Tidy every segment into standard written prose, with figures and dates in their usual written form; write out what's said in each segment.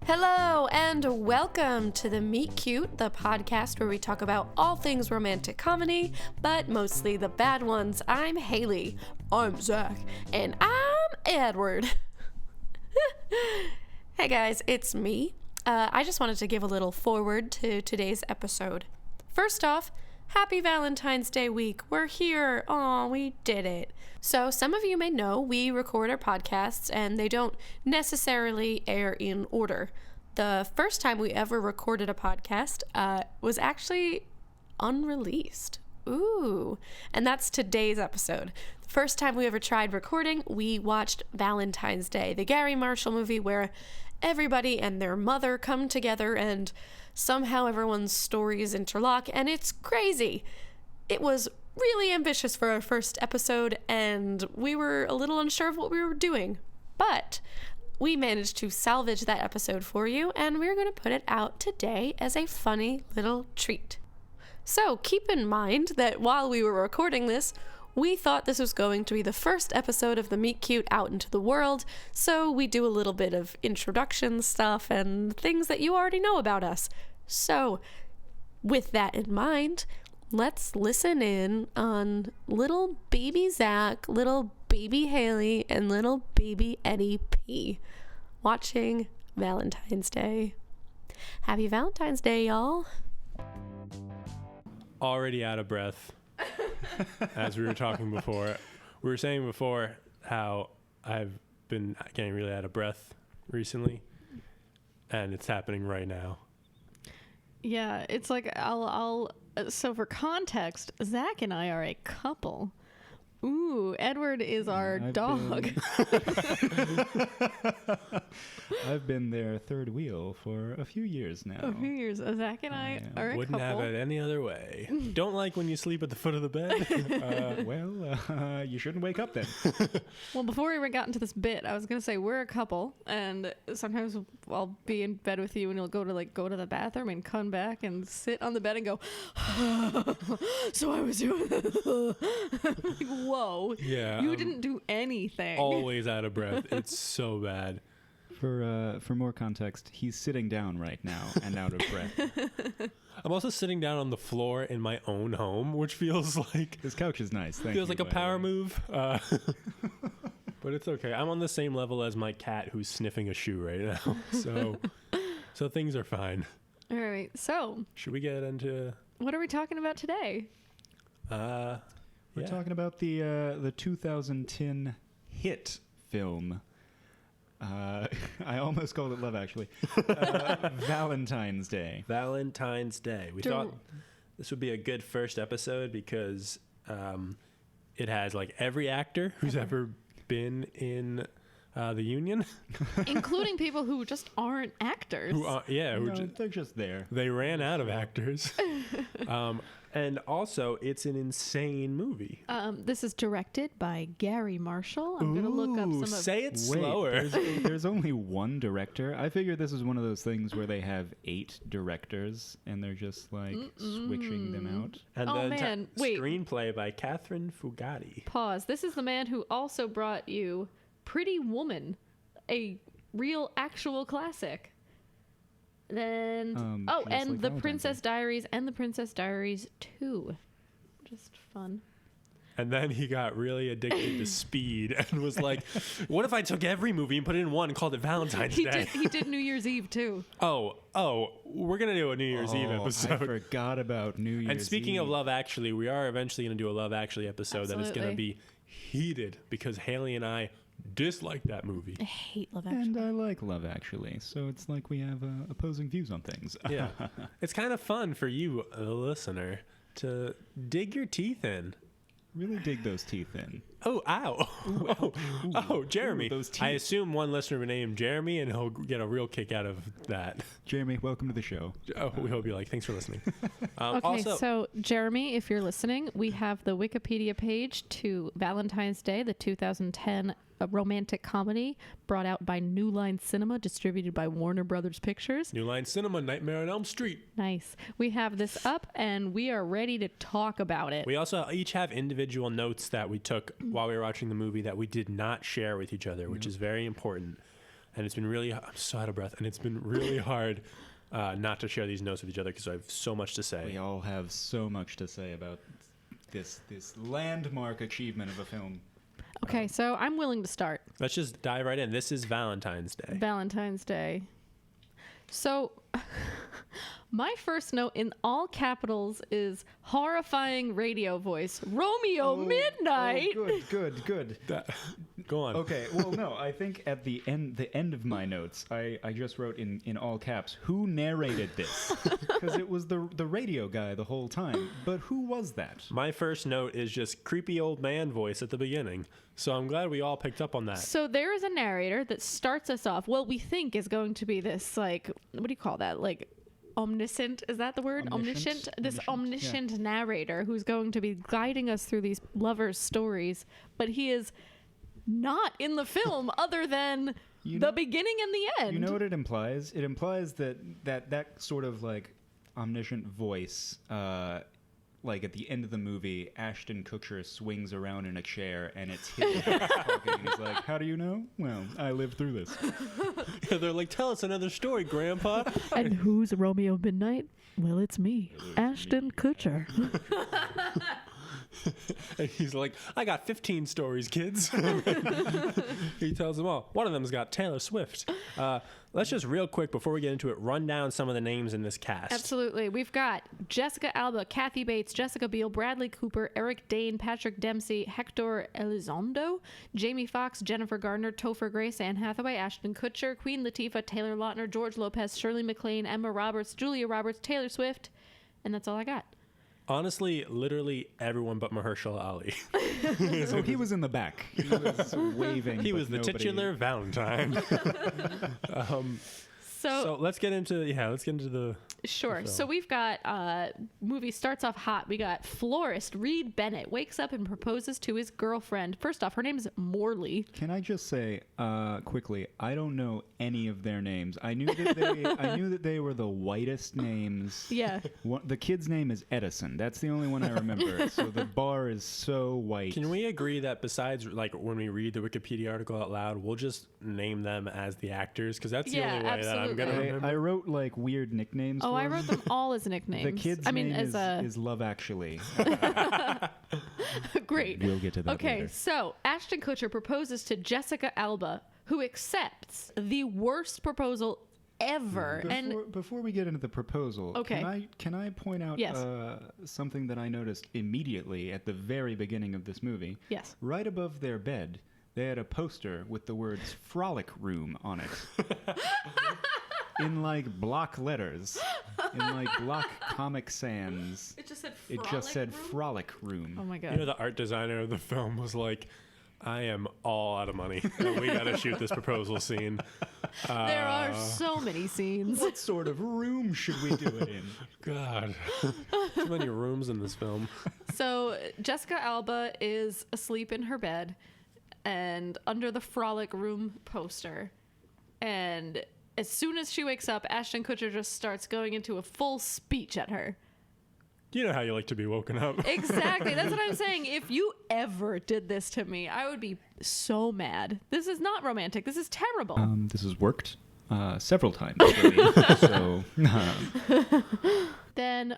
Hello and welcome to the Meet Cute, the podcast where we talk about all things romantic comedy, but mostly the bad ones. I'm Haley. I'm Zach. And I'm Edward. Hey guys, it's me. I just wanted to give a little forward to today's episode. First off, happy Valentine's Day week. We're here. Aw, we did it. So some of you may know we record our podcasts and they don't necessarily air in order. The first time we ever recorded a podcast was actually unreleased. Ooh. And that's today's episode. The first time we ever tried recording, we watched Valentine's Day, the Gary Marshall movie where everybody and their mother come together and somehow everyone's stories interlock, and it's crazy. It was really ambitious for our first episode, and we were a little unsure of what we were doing. But we managed to salvage that episode for you, and we're going to put it out today as a funny little treat. So keep in mind that while we were recording this, we thought this was going to be the first episode of the Meet Cute out into the world, so we do a little bit of introduction stuff and things that you already know about us. So, with that in mind, let's listen in on little baby Zach, little baby Haley, and little baby Eddie P. watching Valentine's Day. Happy Valentine's Day, y'all. Already out of breath. As we were talking before, we were saying before how I've been getting really out of breath recently, and it's happening right now. Yeah, it's like so for context, Zach and I are a couple. Ooh, Edward is our dog. I've been their third wheel for a few years now. A few years. Zach and I are a Wouldn't couple. have it any other way. Don't like when you sleep at the foot of the bed. You shouldn't wake up then. Well, before we got into this bit, I was going to say we're a couple, and sometimes I'll be in bed with you and you'll go to the bathroom and come back and sit on the bed and go, so I was doing this. Like, whoa. Yeah. You didn't do anything. Always out of breath. It's so bad. For more context, he's sitting down right now and out of breath. I'm also sitting down on the floor in my own home, which feels like... His couch is nice. Feels like a power move. But it's okay. I'm on the same level as my cat who's sniffing a shoe right now. So things are fine. All right. So, should we get into... what are we talking about today? We're talking about the 2010 hit film. I almost called it Love Actually. Valentine's Day. Valentine's Day. We thought this would be a good first episode because it has like every actor who's ever been in the Union. Including people who just aren't actors. They're just there. They ran out of actors. And also, it's an insane movie. This is directed by Gary Marshall. I'm going to look up some of... Say it slower. There's only one director. I figured this was one of those things where they have 8 directors, and they're just, like, switching them out. And screenplay by Catherine Fugati. Pause. This is the man who also brought you Pretty Woman, a real, actual classic. Then and like The Princess Diaries and The Princess Diaries 2. Just fun. And then he got really addicted to Speed and was like, what if I took every movie and put it in one and called it Valentine's Day? He did New Year's Eve too. Oh, we're going to do a New Year's Eve episode. I forgot about New Year's Eve. And speaking of Love Actually, we are eventually going to do a Love Actually episode that is going to be heated because Haley and I dislike that movie. I hate Love Actually. And I like Love Actually, so it's like we have opposing views on things. Yeah. It's kind of fun for you, the listener, to dig your teeth in. Really dig those teeth in. Oh, ow. Oh, Jeremy. Those teeth. I assume one listener will name Jeremy, and he'll get a real kick out of that. Jeremy, welcome to the show. Oh, we hope you like. Thanks for listening. So Jeremy, if you're listening, we have the Wikipedia page to Valentine's Day, the 2010 romantic comedy brought out by New Line Cinema, distributed by Warner Brothers Pictures. New Line Cinema, Nightmare on Elm Street. Nice. We have this up, and we are ready to talk about it. We also each have individual notes that we took while we were watching the movie that we did not share with each other, which is very important. and it's been really. I'm so out of breath, and it's been really hard not to share these notes with each other because I have so much to say. We all have so much to say about this landmark achievement of a film. Okay, so I'm willing to start. Let's just dive right in. This is Valentine's Day. Valentine's Day. So, my first note in all capitals is horrifying radio voice. Romeo Midnight. Oh, good. Go on. Okay, well, no, I think at the end of my notes, I just wrote in all caps, who narrated this? Because it was the radio guy the whole time. But who was that? My first note is just creepy old man voice at the beginning. So I'm glad we all picked up on that. So there is a narrator that starts us off. What we think is going to be this, like, what do you call that? Like, omniscient, is that the word? Omniscient? This omniscient narrator who's going to be guiding us through these lovers' stories. But he is not in the film other than the beginning and the end. You know what it implies? It implies that sort of, like, omniscient voice, like at the end of the movie, Ashton Kutcher swings around in a chair and it's him talking. And he's like, "How do you know? Well, I lived through this." Yeah, they're like, "Tell us another story, Grandpa." And who's Romeo Midnight? Well, it's me, Ashton Kutcher. And he's like, "I got 15 stories, kids." He tells them all. One of them's got Taylor Swift. Let's just real quick, before we get into it, run down some of the names in this cast. Absolutely. We've got Jessica Alba, Kathy Bates, Jessica Biel, Bradley Cooper, Eric Dane, Patrick Dempsey, Hector Elizondo, Jamie Foxx, Jennifer Gardner, Topher Grace, Anne Hathaway, Ashton Kutcher, Queen Latifah, Taylor Lautner, George Lopez, Shirley MacLaine, Emma Roberts, Julia Roberts, Taylor Swift, and that's all I got. Honestly, literally everyone but Mahershala Ali. So he was in the back. He was waving. He was the titular Valentine. So let's get into the Sure. film. So we've got movie starts off hot. We got florist Reed Bennett wakes up and proposes to his girlfriend. First off, her name is Morley. Can I just say quickly? I don't know any of their names. I knew that they were the whitest names. Yeah. The kid's name is Edison. That's the only one I remember. So the bar is so white. Can we agree that besides, like, when we read the Wikipedia article out loud, we'll just name them as the actors? Because that's the only way that I'm going to remember. I wrote, like, weird nicknames Oh, for I them. wrote them all as nicknames. The kid's name is Love Actually. Great. We'll get to that Okay, later. so Ashton Kutcher proposes to Jessica Alba, who accepts the worst proposal ever. Before we get into the proposal, Okay. can I point out Yes. something that I noticed immediately at the very beginning of this movie? Yes. Right above their bed, they had a poster with the words "Frolic Room" on it. In like block letters, in like block Comic Sans. It just said It just said "Frolic Room." Oh my god. You know, the art designer of the film was like, "I am all out of money. We got to shoot this proposal scene." There are so many scenes. What sort of room should we do it in? God, too many rooms in this film. So Jessica Alba is asleep in her bed and under the Frolic Room poster. And as soon as she wakes up, Ashton Kutcher just starts going into a full speech at her. You know how you like to be woken up. Exactly. That's what I'm saying. If you ever did this to me, I would be so mad. This is not romantic. This is terrible. This has worked several times for me. So, Then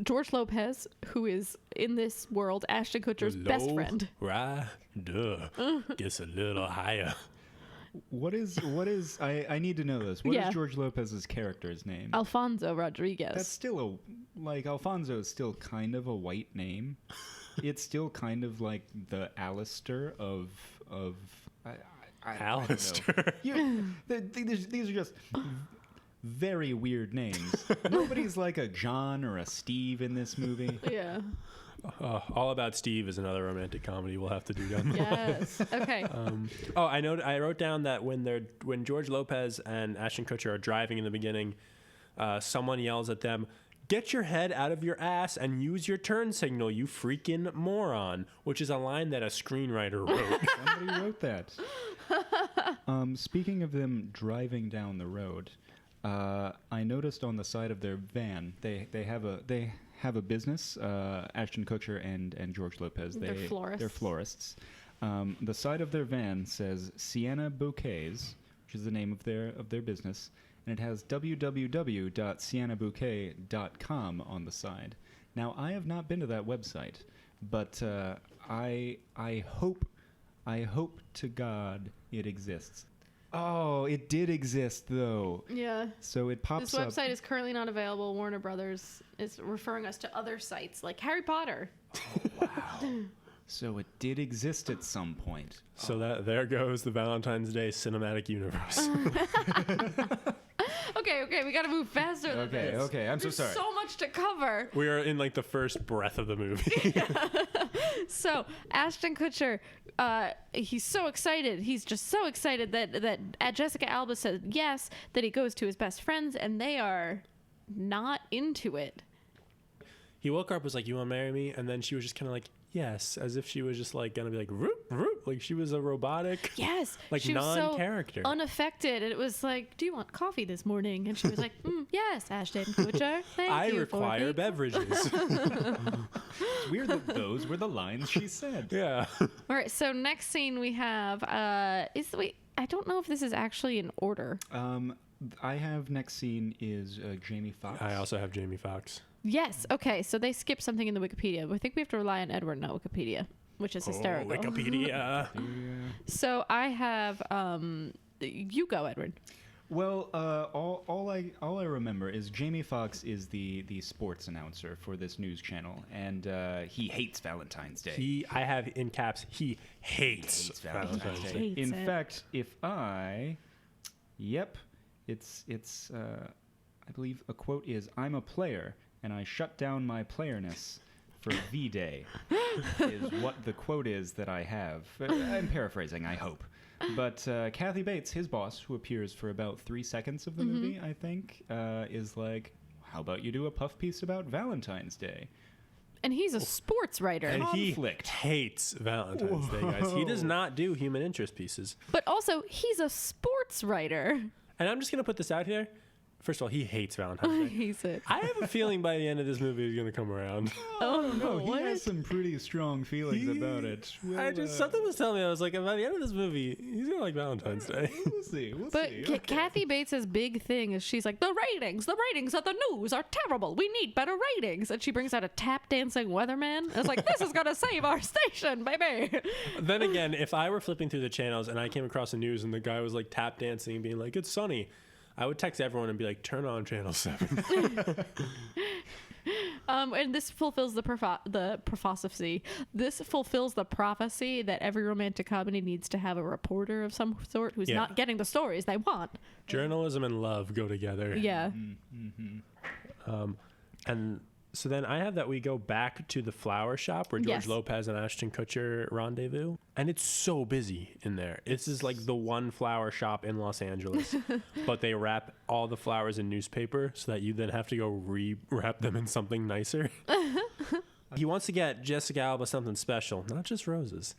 George Lopez, who is in this world Ashton Kutcher's best friend. Gets a little higher. what is? I need to know this. What Yeah. is George Lopez's character's name? Alfonso Rodriguez. That's still Alfonso is still kind of a white name. It's still kind of like the Alistair of I Alistair. These are just very weird names. Nobody's like a John or a Steve in this movie. Yeah. All About Steve is another romantic comedy we'll have to do down the Yes. Okay. I wrote down that when George Lopez and Ashton Kutcher are driving in the beginning, someone yells at them, "Get your head out of your ass and use your turn signal, you freaking moron," which is a line that a screenwriter wrote. Somebody wrote that. Speaking of them driving down the road, I noticed on the side of their van they have a business. Ashton Kutcher and George Lopez. They're florists. They're florists. The side of their van says Sienna Bouquets, which is the name of their business, and it has www.siennabouquet.com on the side. Now, I have not been to that website, but I hope to God it exists. Oh, it did exist though. Yeah. So it pops This up. website is currently not available. Warner Brothers is referring us to other sites like Harry Potter. Wow. So it did exist at some point. So that there goes the Valentine's Day cinematic universe. Okay, we gotta move faster than this. Okay, I'm There's so sorry. so much to cover. We are in like the first breath of the movie. So Ashton Kutcher, he's so excited. He's just so excited that Jessica Alba said yes, that he goes to his best friends, and they are not into it. He woke her up, was like, "You want to marry me?" And then she was just kind of like, "Yes," as if she was just like gonna be like, "Roop, roop," like she was a robotic, Yes, like she was non-character. so unaffected, and it was like, "Do you want coffee this morning?" And she was like, "Yes, Ashton Kutcher, thank I you require for beverages. It's weird that those were the lines she said. Yeah. All right, so next scene we have I don't know if this is actually in order. I have next scene is Jamie Foxx. I also have Jamie Foxx. Yes. Okay. So they skipped something in the Wikipedia. I think we have to rely on Edward, not Wikipedia, which is hysterical. Oh, Wikipedia. So I have you go, Edward. Well, all I remember is Jamie Foxx is the sports announcer for this news channel, and he hates Valentine's Day. I have in caps, he hates Valentine's Day. Hates In it. fact, it's I believe a quote is, "I'm a player and I shut down my playerness for V-Day," is what the quote is that I have. I'm paraphrasing, I hope. But Kathy Bates, his boss, who appears for about 3 seconds of the movie, I think, is like, "How about you do a puff piece about Valentine's Day?" And he's a sports writer. And Conflict. he hates Valentine's Day, guys. He does not do human interest pieces. But also, he's a sports writer. And I'm just going to put this out here. First of all, he hates Valentine's Day. He's it. I have a feeling by the end of this movie he's going to come around. Oh, No, he what? has some pretty strong feelings about it. Something was telling me, I was like, by the end of this movie, he's going to like Valentine's Day. We'll see. But Kathy Bates' big thing is she's like, the ratings of the news are terrible. We need better ratings. And she brings out a tap dancing weatherman. It's like, this is going to save our station, baby. Then again, if I were flipping through the channels and I came across the news and the guy was like tap dancing and being like, "It's sunny," I would text everyone and be like, "Turn on channel 7." And this fulfills the prophecy. This fulfills the prophecy that every romantic comedy needs to have a reporter of some sort who's Yeah. not getting the stories they want. Journalism and love go together. Yeah. And so then I have that we go back to the flower shop where George Yes. Lopez and Ashton Kutcher rendezvous. And it's so busy in there. This is like the one flower shop in Los Angeles. But they wrap all the flowers in newspaper so that you then have to go re-wrap them in something nicer. He wants to get Jessica Alba something special, not just roses.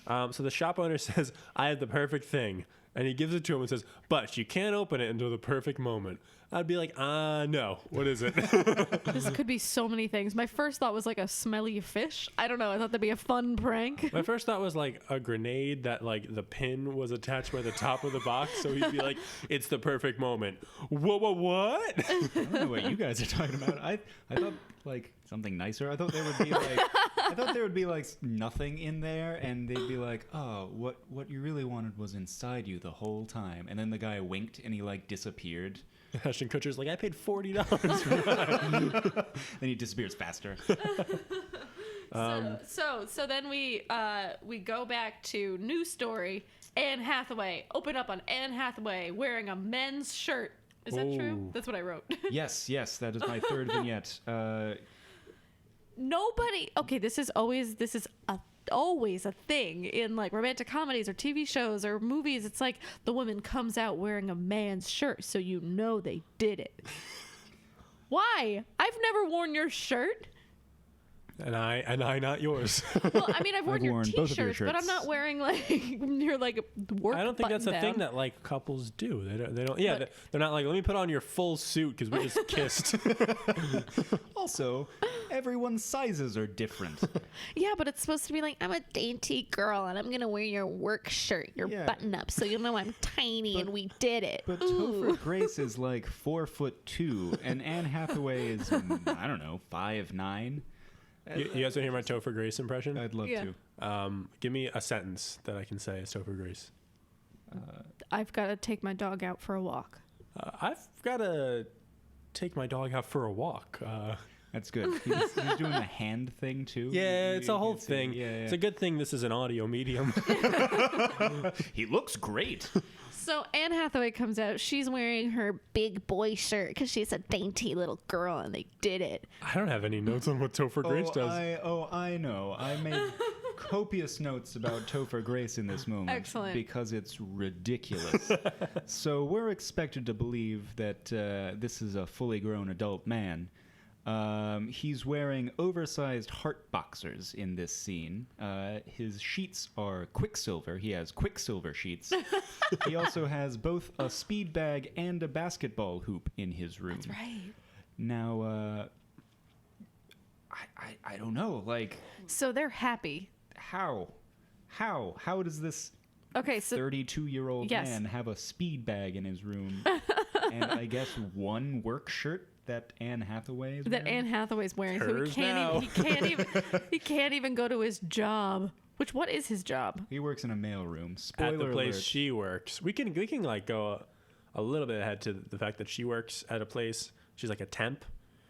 So the shop owner says, "I have the perfect thing." And he gives it to him and says, "But you can't open it until the perfect moment." I'd be like, no. What is it? This could be so many things. My first thought was like a smelly fish. I don't know. I thought that'd be a fun prank. My first thought was like a grenade that like the pin was attached by the top of the box. So he'd be like, "It's the perfect moment." What? I don't know what you guys are talking about. I thought like something nicer. I thought there would be like nothing in there, and they'd be like, "Oh, what you really wanted was inside you the whole time." And then the guy winked and he like disappeared. Ashton Kutcher's like, "I paid $40 for that." Then he disappears faster. So then we go back to news story. Anne Hathaway. Open up on Anne Hathaway wearing a men's shirt. Is that true? Ooh. That's what I wrote. Yes, that is my third vignette. Nobody. Okay, this is always a thing in like romantic comedies or TV shows or movies. It's like the woman comes out wearing a man's shirt, so you know they did it. Why? I've never worn your shirt. And I not yours. Well, I mean, I've worn your worn both of your t-shirts, but I'm not shirts. wearing like your like work. I don't think that's a button thing down. that like couples do. They don't. Yeah, But- they're not like, let me put on your full suit because we just kissed. Also, everyone's sizes are different. Yeah, but it's supposed to be like, I'm a dainty girl and I'm gonna wear your work shirt, your Yeah. button up, so you'll know I'm tiny and we did it. But Ooh. Topher Grace is like 4'2", and Anne Hathaway is I don't know 5'9". You guys want to hear my Topher Grace impression? I'd love Yeah. to. Give me a sentence that I can say as Topher Grace. I've got to take my dog out for a walk. I've got to take my dog out for a walk. That's good. He's doing the hand thing too. Yeah, it's a whole You see- thing. Yeah, It's a good thing this is an audio medium. He looks great. So Anne Hathaway comes out. She's wearing her big boy shirt because she's a dainty little girl, and they did it. I don't have any notes on what Topher Grace does. I know. I made copious notes about Topher Grace in this moment. Excellent. Because it's ridiculous. So we're expected to believe that this is a fully grown adult man. He's wearing oversized heart boxers in this scene. His sheets are Quicksilver. He has Quicksilver sheets. He also has both a speed bag and a basketball hoop in his room. That's right. Now, I don't know. Like, So they're happy. how does this Okay, so 32-year-old Yes. man have a speed bag in his room and I guess one work shirt that Anne Hathaway is that wearing? Anne Hathaway's wearing, so Hers now. he can't even go to his job. What is his job? He works in a mailroom. Spoiler At the place alert. she works. We can like go a little bit ahead to the fact that she works at a place. She's like a temp.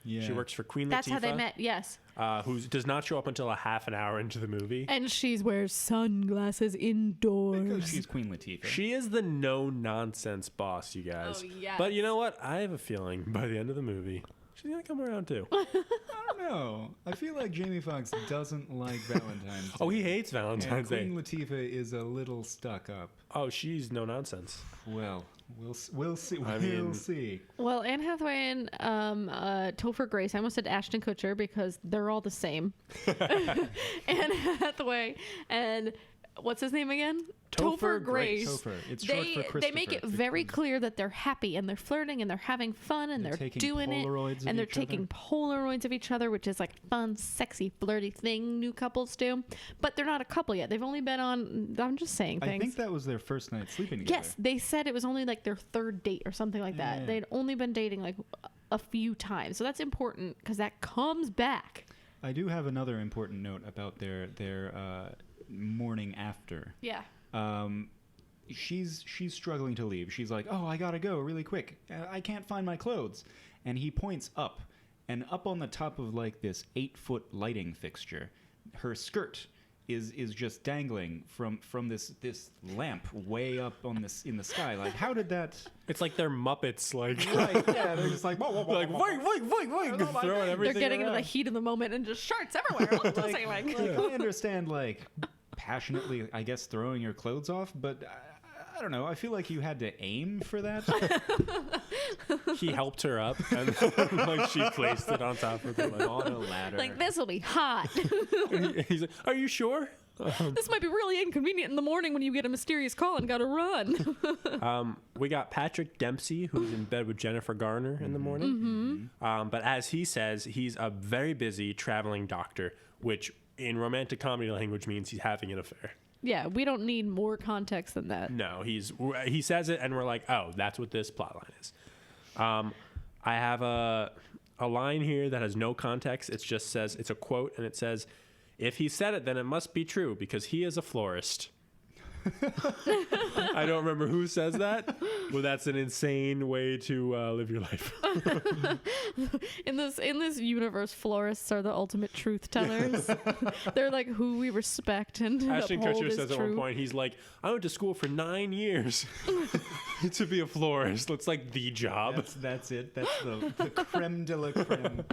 Yeah. She works for Queen That's Latifah. how they met. Yes. Who does not show up until a half an hour into the movie. And she wears sunglasses indoors. Because she's Queen Latifah. She is the no-nonsense boss, you guys. Oh, yes. But you know what? I have a feeling by the end of the movie, she's going to come around too. I don't know. I feel like Jamie Foxx doesn't like Valentine's Day. Oh, he hates And Valentine's Day. Queen Latifah is a little stuck up. Oh, she's no-nonsense. Well, we'll see. I We'll mean- see. Well, Anne Hathaway and Topher Grace. I almost said Ashton Kutcher because they're all the same. Anne Hathaway and what's his name again? Topher Grace. Topher. It's short for Christopher. They make it very clear that they're happy and they're flirting and they're having fun and They're they're taking doing it Polaroids of and they're each other. taking Polaroids of each other, which is like fun, sexy, flirty thing new couples do. But they're not a couple yet. They've only been on. I'm just saying I things. think that was their first night sleeping together. Yes, they said it was only like their third date or something like that. Yeah. They'd only been dating like a few times. So that's important because that comes back. I do have another important note about their morning after. Yeah. She's struggling to leave. She's like, "Oh, I gotta go really quick. I can't find my clothes." And he points up, and up on the top of like this 8-foot lighting fixture, her skirt is just dangling from this lamp way up on this in the sky. Like, how did that? It's like they're Muppets, like, Right? Yeah, they're just like, whoa, whoa, whoa, like whoa, whoa. wait, throwing They're everything getting into the around. heat of the moment and just sharks everywhere. All the ceiling. Like, I understand, like, passionately, I guess, throwing your clothes off, but I don't know. I feel like you had to aim for that. He helped her up, and like she placed it on top of the On a ladder. Like, this will be hot. He's like, "Are you sure?" This might be really inconvenient in the morning when you get a mysterious call and gotta run. We got Patrick Dempsey, who's in bed with Jennifer Garner in the morning. But as he says, he's a very busy traveling doctor, which in romantic comedy language means he's having an affair. Yeah, we don't need more context than that. No, he says it, and we're like, oh, that's what this plot line is. I have a line here that has no context. It just says, it's a quote, and it says, "If he said it, then it must be true because he is a florist." I don't remember who says that, but that's an insane way to live your life. In this universe, florists are the ultimate truth tellers. They're like who we respect and Ashton uphold Kutcher as says true. at one point, he's like, "I went to school for 9 years to be a florist." It's like the job. That's it. That's the creme de la creme.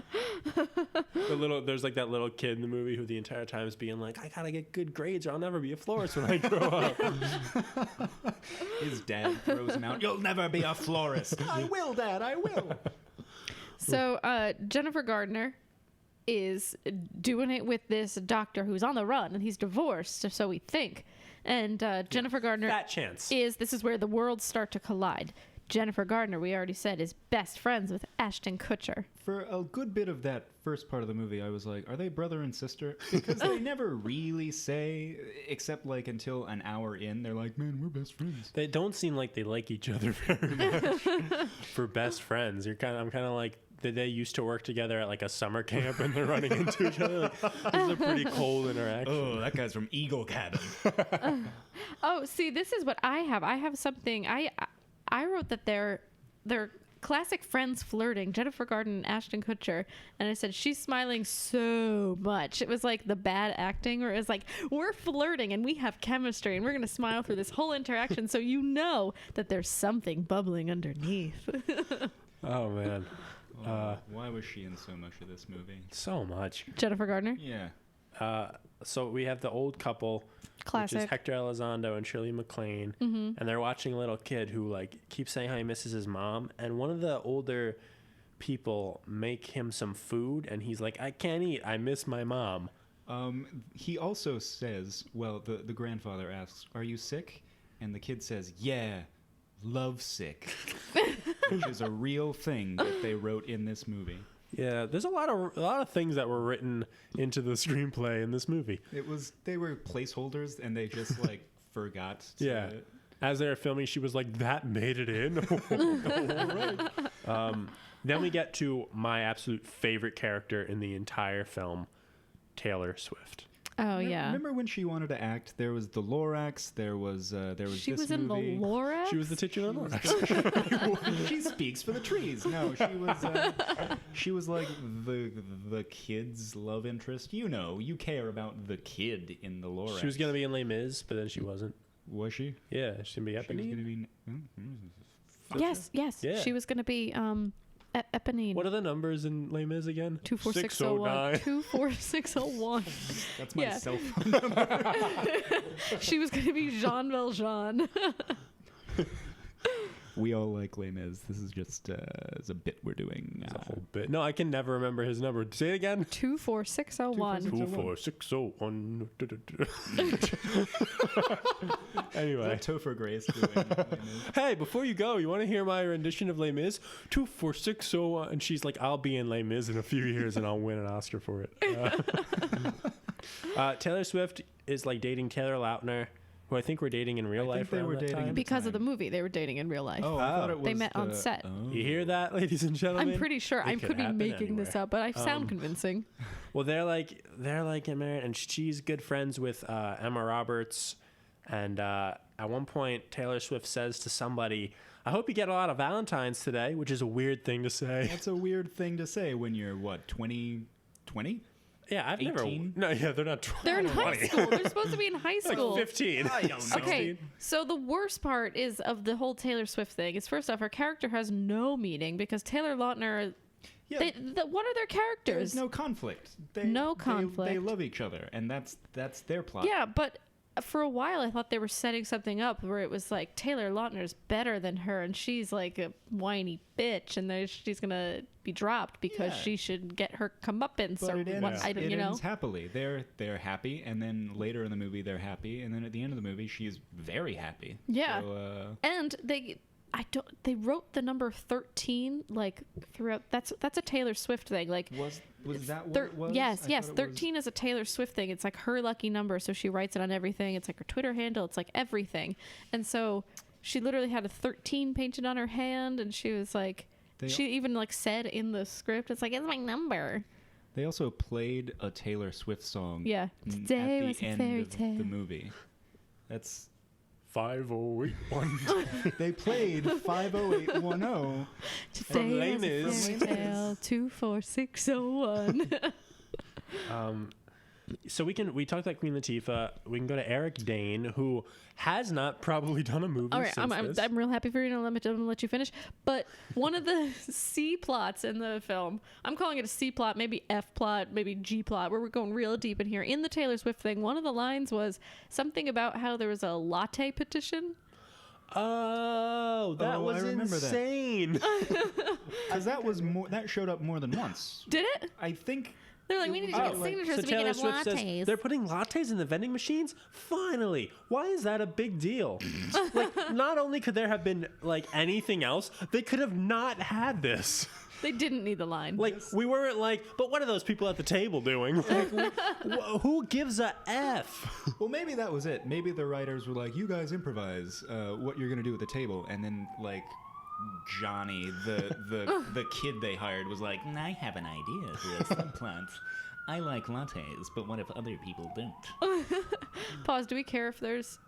There's like that little kid in the movie who the entire time is being like, "I gotta get good grades or I'll never be a florist when I grow up." His dad throws him out. "You'll never be a florist." "I will, Dad. I will." So Jennifer Gardner is doing it with this doctor who's on the run, and he's divorced, so we think. And Jennifer Gardner Fat chance. this is where the worlds start to collide. Jennifer Gardner, we already said, is best friends with Ashton Kutcher. For a good bit of that first part of the movie, I was like, are they brother and sister? Because they never really say, except like until an hour in, they're like, man, we're best friends. They don't seem like they like each other very much for best friends. I'm kind of like, did they used to work together at like a summer camp and they're running into each other? Like, this is a pretty cold interaction. Oh, that guy's from Eagle Cabin. Oh, see, this is what I have. I have something. I wrote that they're classic friends flirting, Jennifer Gardner and Ashton Kutcher, and I said she's smiling so much. It was like the bad acting, where it was like, we're flirting and we have chemistry and we're gonna smile through this whole interaction, so you know that there's something bubbling underneath. Oh man, Why was she in so much of this movie? so much. Jennifer Gardner, Yeah. So we have the old couple, which classic. is Hector Elizondo and Shirley MacLaine, and they're watching a little kid who like keeps saying how he misses his mom, and one of the older people make him some food, and he's like, I can't eat, I miss my mom. He also says, well, the grandfather asks, are you sick? And the kid says, yeah, love sick, which is a real thing that they wrote in this movie. Yeah, there's a lot of things that were written into the screenplay in this movie. They were placeholders, and they just like forgot to... Yeah. As they were filming, she was like, that made it in. All right. Then we get to my absolute favorite character in the entire film, Taylor Swift. Oh yeah. Remember when she wanted to act? There was the Lorax. There was She this was in movie. the Lorax. She was the titular Lorax. She speaks for the trees. No, she was like the kid's love interest. You know, you care about the kid in the Lorax. She was going to be in Les Mis, but then she wasn't. Was she? Yeah, she's going to be She was Eponine. going to be. Yes. Yeah. She was going to be Eponine. What are the numbers in Les Mis again? 24601. 24601. That's my Yeah. cell phone number. She was going to be Jean Valjean. We all like Les Mis. This is just it's a bit we're doing. It's a whole bit. No, I can never remember his number. Say it again. 24601. 24601. Anyway. What Topher Grace doing? Les Mis? Hey, before you go, you want to hear my rendition of Les Mis? 24601. And she's like, I'll be in Les Mis in a few years and I'll win an Oscar for it. Taylor Swift is like dating Taylor Lautner, who I think we're dating in real I life. think they around were that dating time. in Because of the movie, they were dating in real life. Oh, I thought it was They met on set. Oh. You hear that, ladies and gentlemen? I'm pretty sure. It I could could be happen making this anywhere. up, but I sound convincing. Well, they're like getting married, and she's good friends with Emma Roberts. And at one point, Taylor Swift says to somebody, "I hope you get a lot of Valentines today," which is a weird thing to say. That's a weird thing to say when you're what, 20? Yeah, I've 18? never. No, yeah, they're not. They're in high school. They're supposed to be in high school. Like 15. I don't know. Okay, so the worst part is of the whole Taylor Swift thing is, first off, her character has no meaning because Taylor Lautner, Yeah, what are their characters? there's no conflict. No conflict. They love each other, and that's their plot. Yeah, but for a while I thought they were setting something up where it was like Taylor Lautner's better than her and she's like a whiny bitch and she's gonna be dropped because Yeah. she should get her comeuppance But or it ends, what I don't, it you know. ends happily. They're happy, and then later in the movie they're happy, and then at the end of the movie she's very happy. Yeah. So, And they wrote the number 13 like throughout. That's a Taylor Swift thing. Like was that what it was? Yes, I yes. thought it was- 13 is a Taylor Swift thing. It's like her lucky number, so she writes it on everything. It's like her Twitter handle. It's like everything. And so she literally had a 13 painted on her hand, and she was like, she even like said in the script, it's like, it's my number. They also played a Taylor Swift song. Yeah. Today at was the a end fairy of tale. the movie. That's 5081. they played 50810. Today Les was a Mis. fairy tale 24601. So we talked about Queen Latifah. We can go to Eric Dane, who has not probably done a movie All right, since this. I'm real happy for you. I'm gonna let you finish. But one of the C plots in the film, I'm calling it a C plot, maybe F plot, maybe G plot, where we're going real deep in here. In the Taylor Swift thing, one of the lines was something about how there was a latte petition. Oh, that was I remember that. insane. Because that showed up more than once. Did it? I think They're like, we need to get signatures so we can have Swift lattes. says, they're putting lattes in the vending machines? Finally. Why is that a big deal? Like, not only could there have been, like, anything else, they could have not had this. They didn't need the line. Like, we weren't like, but what are those people at the table doing? Like, who gives a F? Well, maybe that was it. Maybe the writers were like, you guys improvise what you're going to do at the table. And then, like, Johnny, the kid they hired, was like, I have an idea for a subplot. I like lattes, but what if other people don't? Pause. Do we care if there's...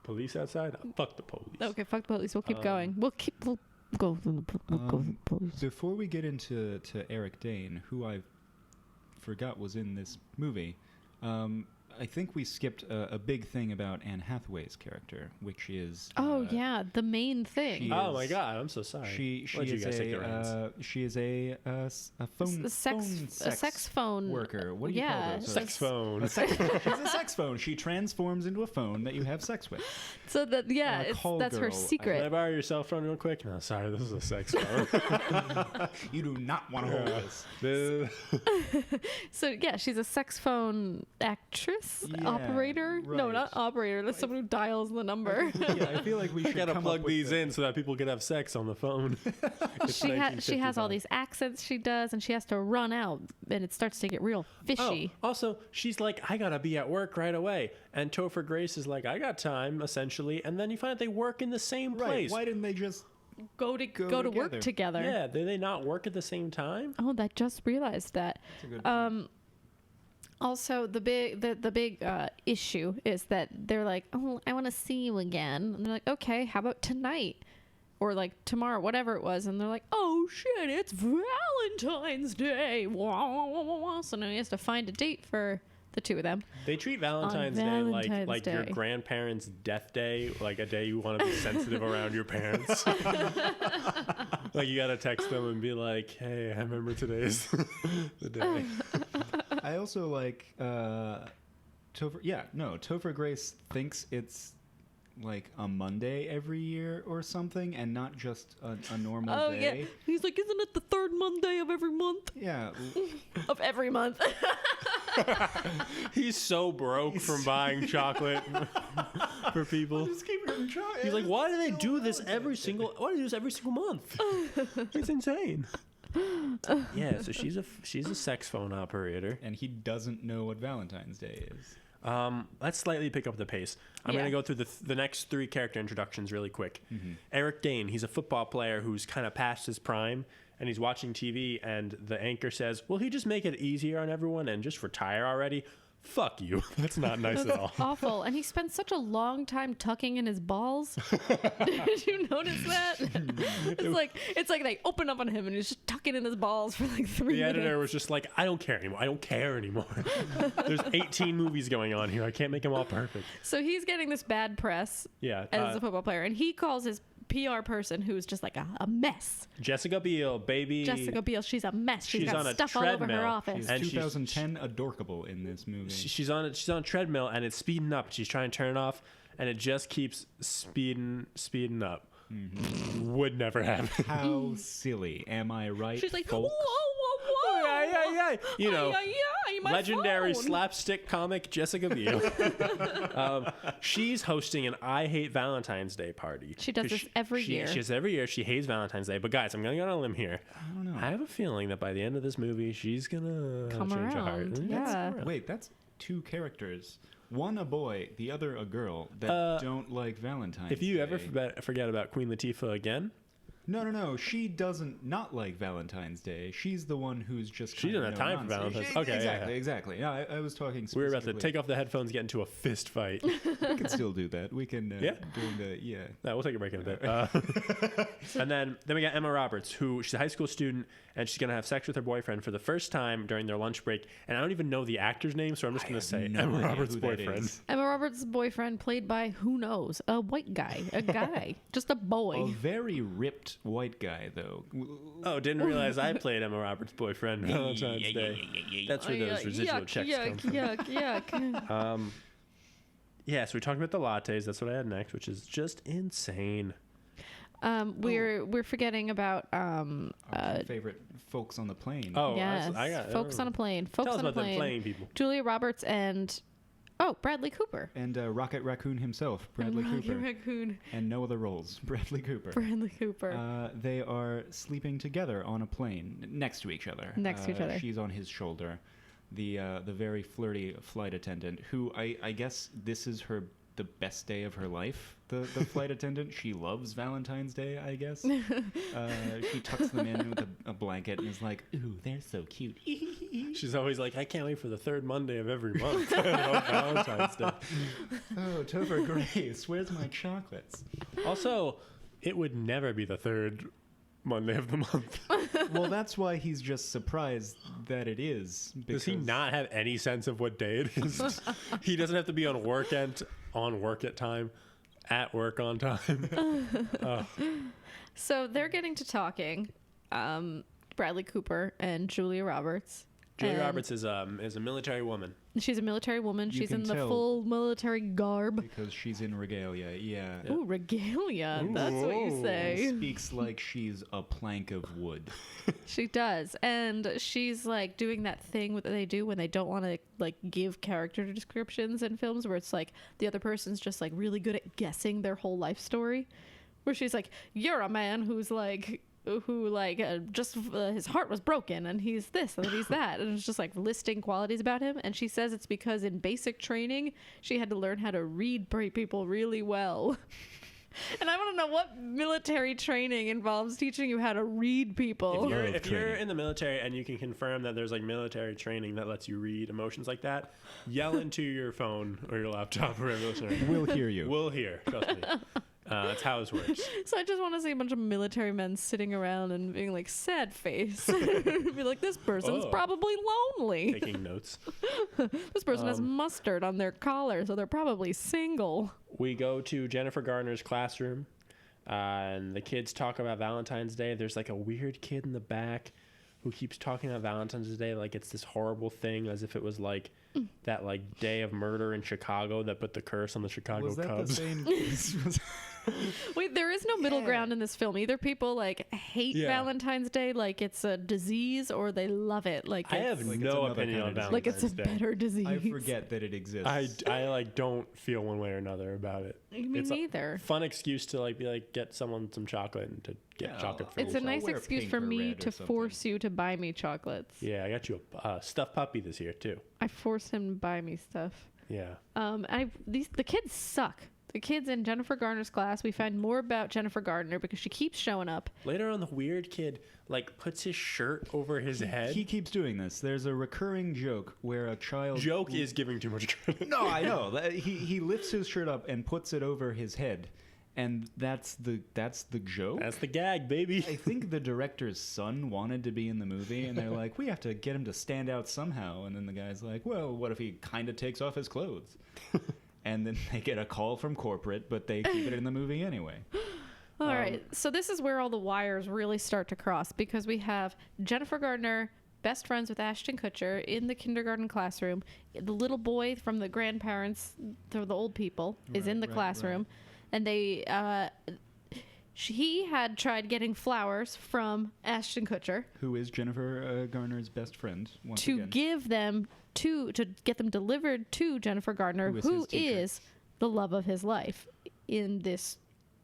Police outside? Fuck the police. Okay, fuck the police. We'll keep going. We'll go to the police. Before we get into Eric Dane, who I forgot was in this movie, I think we skipped a big thing about Anne Hathaway's character, which is yeah, the main thing. Oh my god, I'm so sorry. She is a sex phone worker. What do you call those? Sex phone. She's a sex phone. She transforms into a phone that you have sex with. So that that's her secret. Can I borrow your cell phone real quick? No, sorry, this is a sex phone. You do not want to hold this. So yeah, she's a sex phone actress. Operator? Right. No, not operator. That's someone who dials the number. I feel like we should gotta plug these in so that people can have sex on the phone. She has all these accents she does, and she has to run out, and it starts to get real fishy. Oh, also, she's like, I gotta be at work right away, and Topher Grace is like, I got time, essentially, and then you find out they work in the same place. Why didn't they just go to work together? Yeah, did they not work at the same time? Oh, I just realized that. That's a good point. Also, the big issue is that they're like, oh, I want to see you again. And they're like, okay, how about tonight? Or like tomorrow, whatever it was. And they're like, oh shit, it's Valentine's Day. So now he has to find a date for the two of them. They treat Valentine's Day like your grandparents' death day, like a day you want to be sensitive around your parents. Like you gotta text them and be like, hey, I remember today's the day. I also like Topher Grace thinks it's like a Monday every year or something, and not just a normal day. Yeah. He's like, isn't it the third Monday of every month? Yeah. Of every month. He's so broke from buying chocolate for people. Just keep getting chocolate. He's like, why do they do this every single month? It's insane. Yeah, so she's a sex phone operator, and he doesn't know what Valentine's Day is. Let's slightly pick up the pace. I'm going to go through the next three character introductions really quick. Mm-hmm. Eric Dane, he's a football player who's kind of past his prime, and he's watching TV, and the anchor says, will he just make it easier on everyone and just retire already? Fuck you. That's not nice at all. Awful. And he spends such a long time tucking in his balls. Did you notice that? It's like they open up on him and he's just tucking in his balls for like 3 minutes. The editor was just like, I don't care anymore. There's 18 movies going on here. I can't make them all perfect. So he's getting this bad press as a football player, and he calls his PR person, who's just like a mess. Jessica Biel, baby. Jessica Biel, she's a mess. She's got stuff all over her office. She's 2010 adorkable in this movie. She's on a treadmill, and it's speeding up. She's trying to turn it off, and it just keeps speeding up. Mm-hmm. Would never happen. How silly. Am I right, She's like, folks? whoa. Yeah. You know, legendary phone. Slapstick comic Jessica Biel. She's hosting an I Hate Valentine's Day party. She does this every year. She does every year. She hates Valentine's Day. But guys, I'm going to go on a limb here. I don't know. I have a feeling that by the end of this movie, she's going to come change her around. heart. Yeah. Wait, that's two characters. One a boy, the other a girl that don't like Valentine's Day. If you ever forget about Queen Latifah again. No. She doesn't not like Valentine's Day. She's the one who's just. She doesn't have time for Valentine's. Okay, exactly. Yeah, I was talking. We're about to take off the headphones, get into a fist fight. We can still do that. We can. No, we'll take a break in a bit. And then we got Emma Roberts, who she's a high school student, and she's gonna have sex with her boyfriend for the first time during their lunch break. And I don't even know the actor's name, so I'm just gonna say Emma Roberts' boyfriend. Emma Roberts' boyfriend, played by who knows, a white guy, just a boy. A very ripped white guy, though. Oh, didn't realize I played Emma Roberts' boyfriend Valentine's Day. That's where those residual checks come from. Yuck. Yeah, so we're talking about the lattes. That's what I had next, which is just insane. We're forgetting about Our favorite folks on the plane. Oh, yes, I got folks on a plane. Folks Tell us on a about them plane. playing people. Julia Roberts and Bradley Cooper. And Rocket Raccoon himself, Bradley and Cooper. Rocket Raccoon. And no other roles, Bradley Cooper. Bradley Cooper. They are sleeping together on a plane, next to each other. Next to each other. She's on his shoulder. The very flirty flight attendant, who I guess this is the best day of her life. The flight attendant, she loves Valentine's Day, I guess. She tucks them in with a blanket and is like, "Ooh, they're so cute." She's always like, I can't wait for the third Monday of every month. Valentine's Day. Oh, Topher Grace, where's my chocolates? Also, it would never be the third Monday of the month. Well, that's why he's just surprised that it is. Does he not have any sense of what day it is? He doesn't have to be on work at time, at work on time. So they're getting to talking. Bradley Cooper and Julia Roberts. Julia And Roberts is a military woman. She's a military woman. You She's can in the tell. full military garb. Because she's in regalia, yeah. Ooh, regalia. That's what you say. Speaks like she's a plank of wood. She does. And she's like doing that thing that they do when they don't want to like give character descriptions in films where it's like the other person's just like really good at guessing their whole life story. Where she's like, you're a man who's like his heart was broken and he's this and he's that, and it's just like listing qualities about him. And she says it's because in basic training she had to learn how to read people really well. And I want to know what military training involves teaching you how to read people. If you're in the military and you can confirm that there's like military training that lets you read emotions like that, yell into your phone or your laptop or military. We'll hear you. We'll hear. Trust me. That's how this works. So I just want to see a bunch of military men sitting around and being like sad face. Be like, this person's probably lonely. Taking notes. This person has mustard on their collar, so they're probably single. We go to Jennifer Garner's classroom, and the kids talk about Valentine's Day. There's like a weird kid in the back who keeps talking about Valentine's Day like it's this horrible thing, as if it was like that like day of murder in Chicago that put the curse on the Chicago Was that Cubs. the same? Wait, there is no middle ground in this film. Either people like hate Valentine's Day like it's a disease, or they love it like I have like no it's another opinion kind on of disease. Valentine's like it's a Day. better disease. I forget that it exists. I like don't feel one way or another about it. Me It's neither. a fun excuse to like be like get someone some chocolate and to get Yeah, chocolate for It's a yourself. nice wear excuse pink for or me red or to something. force you to buy me chocolates. Yeah, I got you a stuffed puppy this year too. I forced him to buy me stuff. Yeah. The kids suck. The kids in Jennifer Garner's class, we find more about Jennifer Garner because she keeps showing up. Later on, the weird kid like puts his shirt over his head. He keeps doing this. There's a recurring joke where a child... Joke is giving too much credit. No, I know. He lifts his shirt up and puts it over his head. And that's the joke? That's the gag, baby. I think the director's son wanted to be in the movie, and they're like, we have to get him to stand out somehow. And then the guy's like, well, what if he kind of takes off his clothes? And then they get a call from corporate, but they keep it in the movie anyway. All right, so this is where all the wires really start to cross, because we have Jennifer Garner, best friends with Ashton Kutcher, in the kindergarten classroom. The little boy from the grandparents, the old people, is in the classroom. And they... he had tried getting flowers from Ashton Kutcher. Who is Jennifer Garner's best friend, once to again. give them to get them delivered to Jennifer Garner, who is the love of his life in this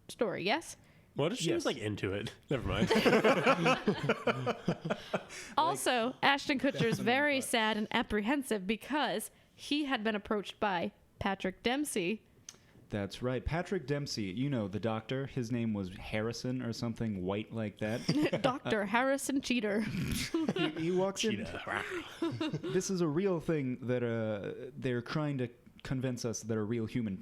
story. Yes. What if she was like into it? Never mind. Also, Ashton Kutcher is very sad and apprehensive because he had been approached by Patrick Dempsey. That's right. Patrick Dempsey, you know, the doctor. His name was Harrison or something white like that. Dr. Harrison Cheater. He walks in. This is a real thing that they're trying to convince us that a real human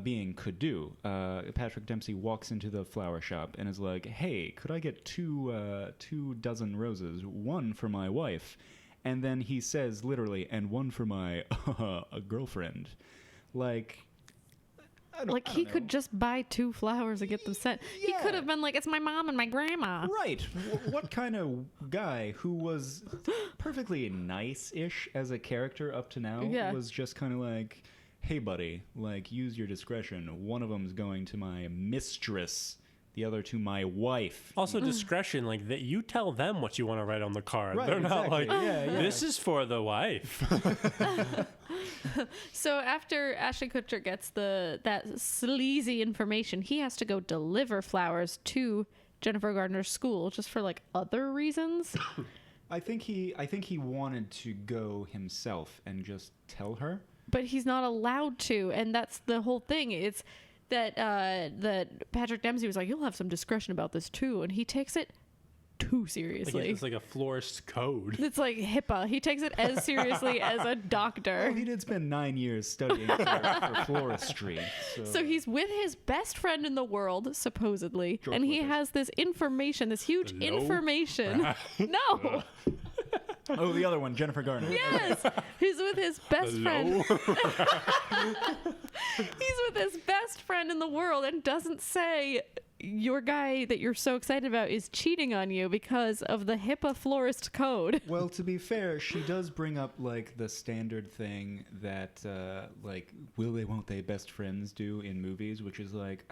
being could do. Patrick Dempsey walks into the flower shop and is like, hey, could I get two dozen roses? One for my wife. And then he says, literally, and one for my girlfriend. Like... He could just buy 2 flowers and get them sent. He could have been like, it's my mom and my grandma. Right. What kind of guy who was perfectly nice-ish as a character up to now was just kind of like, hey, buddy, like, use your discretion. One of them's going to my mistress, the other to my wife. Also, discretion, like that. You tell them what you want to write on the card. Right, They're not exactly. like, Yeah, yeah. this is for the wife. So after Ashton Kutcher gets that sleazy information, he has to go deliver flowers to Jennifer Gardner's school just for like other reasons. I think he wanted to go himself and just tell her. But he's not allowed to, and that's the whole thing. It's that Patrick Dempsey was like, "You'll have some discretion about this too," and he takes it too seriously. It's like a florist's code. It's like HIPAA. He takes it as seriously as a doctor. Well, he did spend 9 years studying for floristry. So he's with his best friend in the world, supposedly, George and he Lucas. has this information, this huge Hello? information. No. Oh, the other one, Jennifer Garner. Yes, he's with his best friend. He's with his best friend in the world and doesn't say your guy that you're so excited about is cheating on you because of the HIPAA florist code. Well, to be fair, she does bring up like the standard thing that like will they won't they best friends do in movies, which is like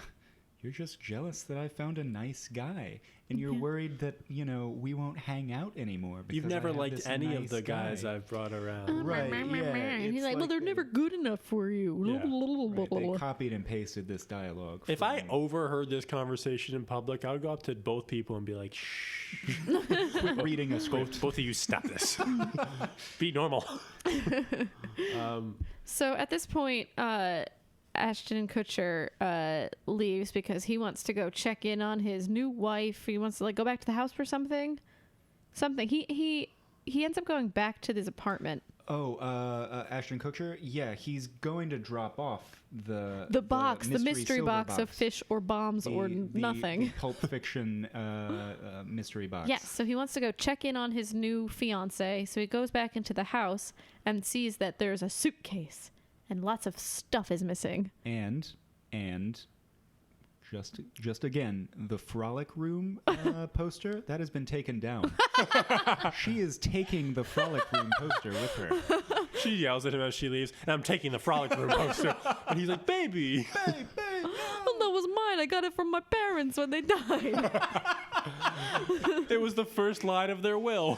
you're just jealous that I found a nice guy and you're worried that, you know, we won't hang out anymore because You've never I have liked this any of nice the guys guy. I've brought around. Right, yeah. And he's it's like, well, they're they- never good enough for you. Right, they copied and pasted this dialogue. If I from- overheard this conversation in public, I would go up to both people and be like, shh. quit reading a script. Both of you stop this. Be normal. So at this point, Ashton Kutcher leaves because he wants to go check in on his new wife. He wants to like go back to the house for something. He ends up going back to his apartment. Oh, Ashton Kutcher? Yeah, he's going to drop off the box, the mystery silver box of fish or bombs or nothing. The Pulp Fiction mystery box. Yes, so he wants to go check in on his new fiance. So he goes back into the house and sees that there's a suitcase and lots of stuff is missing. And just again, the Frolic Room poster that has been taken down. She is taking the Frolic Room poster with her. She yells at him as she leaves, and I'm taking the Frolic Room poster. And he's like, baby. Oh, that was mine. I got it from my parents when they died. It was the first line of their will.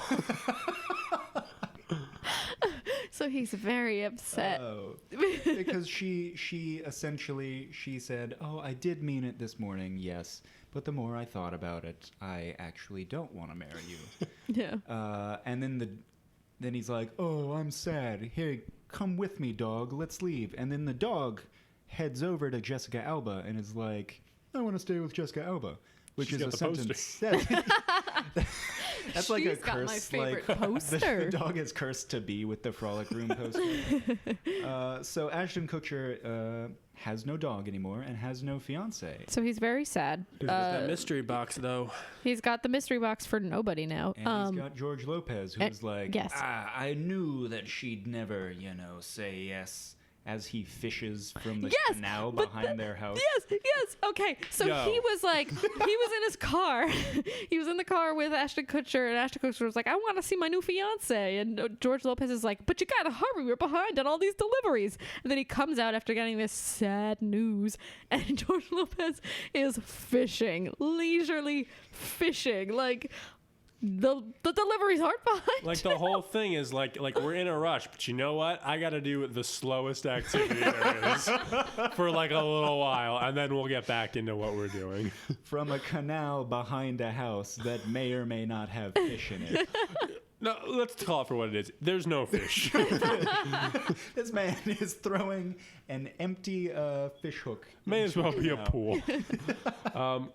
So he's very upset. Oh, because she essentially said, "Oh, I did mean it this morning, yes, but the more I thought about it, I actually don't want to marry you." Yeah. And then he's like, "Oh, I'm sad. Here, come with me, dog. Let's leave." And then the dog heads over to Jessica Alba and is like, "I want to stay with Jessica Alba," which She's is got a the sentence. That's like a She's got curse. my favorite like, poster. The dog is cursed to be with the Frolic Room poster. So Ashton Kutcher has no dog anymore and has no fiance. So he's very sad. That mystery box, though. He's got the mystery box for nobody now. And he's got George Lopez, who's like, yes. I knew that she'd never, say yes, as he fishes from the Yes, canal but behind their house. Yes. Okay. So Yo. he was like, he was in his car. He was in the car with Ashton Kutcher, and Ashton Kutcher was like, I want to see my new fiance. And George Lopez is like, but you got to hurry. We're behind on all these deliveries. And then he comes out after getting this sad news, and George Lopez is fishing, leisurely fishing. Like, the deliveries aren't behind. Like the whole thing is like we're in a rush, but you know what? I got to do the slowest activity there is for like a little while, and then we'll get back into what we're doing. From a canal behind a house that may or may not have fish in it. No, let's call it for what it is. There's no fish. This man is throwing an empty fish hook. May as well be a canal. pool.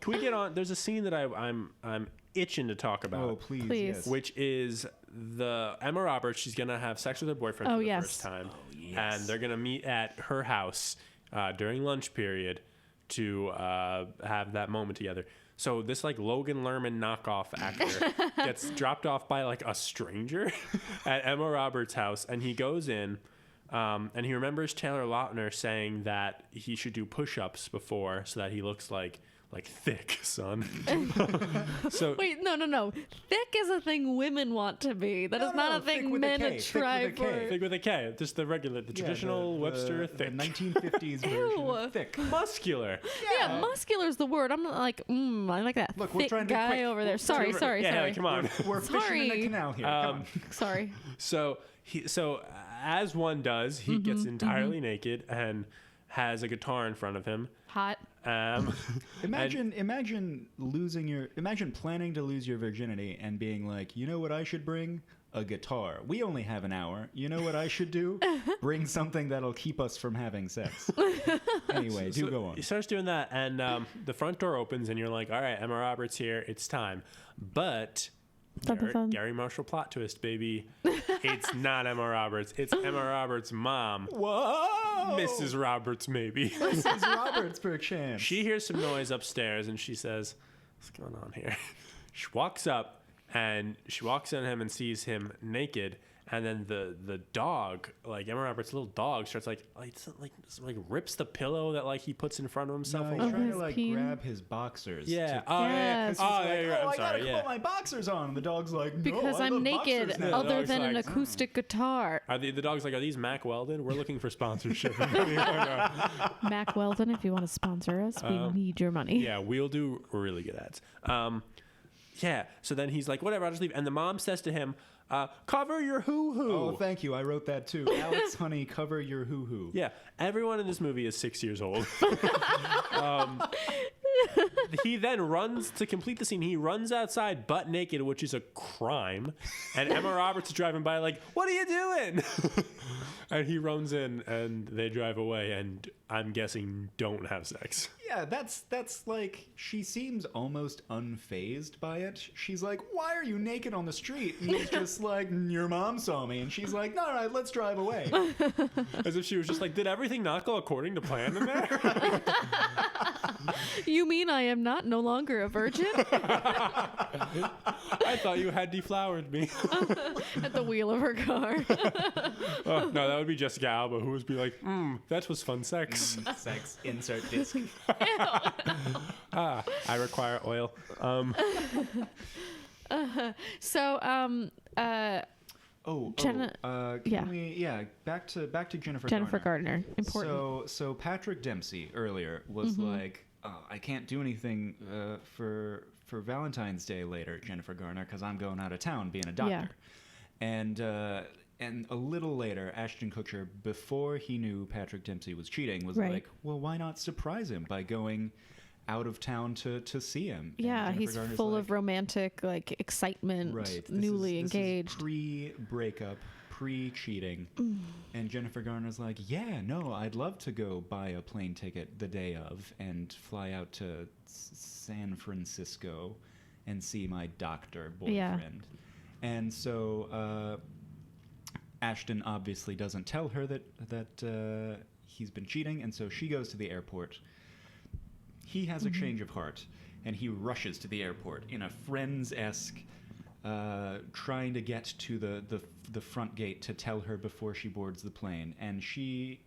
Can we get on? There's a scene that I'm itching to talk about. Oh, please. Please. Yes. Which is the Emma Roberts. She's gonna have sex with her boyfriend Oh, for the yes. first time, yes. and they're gonna meet at her house during lunch period to have that moment together. So this like Logan Lerman knockoff actor gets dropped off by like a stranger at Emma Roberts' house, and he goes in. And he remembers Taylor Lautner saying that he should do push-ups before so that he looks like like thick, son. So Wait, no. Thick is a thing women want to be. That is not a thick thing with a men K, thick with try a K. for. thick with a K, just the traditional Webster the thick. 1950s version Ew. of thick. Muscular. Yeah, muscular is the word. I'm not like, I like that Look, we're thick trying to be guy quick. over there. Sorry. Yeah, come on. We're fishing in Sorry. the canal here. Come on. Sorry. So as one does, he gets entirely naked and has a guitar in front of him. Hot. Imagine planning to lose your virginity and being like, you know what I should bring? A guitar. We only have an hour. You know what I should do? Bring something that'll keep us from having sex. Anyway, go on. He starts doing that, and the front door opens, and you're like, all right, Emma Roberts here. It's time. But Gary Marshall plot twist, baby. It's not Emma Roberts. It's Emma Roberts' mom. Whoa! Mrs. Roberts, maybe. Mrs. Roberts, perchance. She hears some noise upstairs, and she says, what's going on here? She walks up, and she walks in him and sees him naked. And then the dog, like Emma Roberts' little dog, starts like rips the pillow that like he puts in front of himself. No, he's trying to like grab his boxers. Yeah. to- Yes. Oh, Like, yeah. I I'm sorry. gotta put my boxers on. And the dog's like, no, Because I I'm love naked, boxers now. The other dog's than an like, acoustic guitar. The dog's like, are these Mac Weldon? We're looking for sponsorship. Mac Weldon, if you want to sponsor us, we need your money. Yeah, we'll do really good ads. Yeah. So then he's like, whatever, I'll just leave. And the mom says to him, cover your hoo-hoo. Oh, thank you. I wrote that too. Alex, honey, cover your hoo-hoo. Yeah, everyone in this movie is 6 years old. He then runs to complete the scene. He runs outside butt naked, which is a crime. And Emma Roberts is driving by like, what are you doing? And he runs in and they drive away and I'm guessing don't have sex. Yeah, that's like, she seems almost unfazed by it. She's like, why are you naked on the street? And he's just like, your mom saw me. And she's like, all right, let's drive away. As if she was just like, did everything not go according to plan in there? You mean I am no longer a virgin? I thought you had deflowered me. At the wheel of her car. Oh, no, that would be Jessica Alba, who would be like, that was fun sex. Sex, insert disc. I require oil. Back to Jennifer Jennifer Garner. Gardner. Important. So Patrick Dempsey earlier was like, I can't do anything for Valentine's Day later, Jennifer Garner, because I'm going out of town being a doctor. Yeah. And a little later, Ashton Kutcher, before he knew Patrick Dempsey was cheating, was Right. like, well, why not surprise him by going out of town to see him? And Yeah, Jennifer he's Garner's full like, of romantic excitement, right, this newly is engaged. Pre-breakup, pre-cheating. And Jennifer Garner's like, yeah, no, I'd love to go buy a plane ticket the day of and fly out to San Francisco and see my doctor boyfriend. Yeah. And so Ashton obviously doesn't tell her that he's been cheating, and so she goes to the airport. He has a change of heart, and he rushes to the airport in a Friends-esque, trying to get to the front gate to tell her before she boards the plane. And she's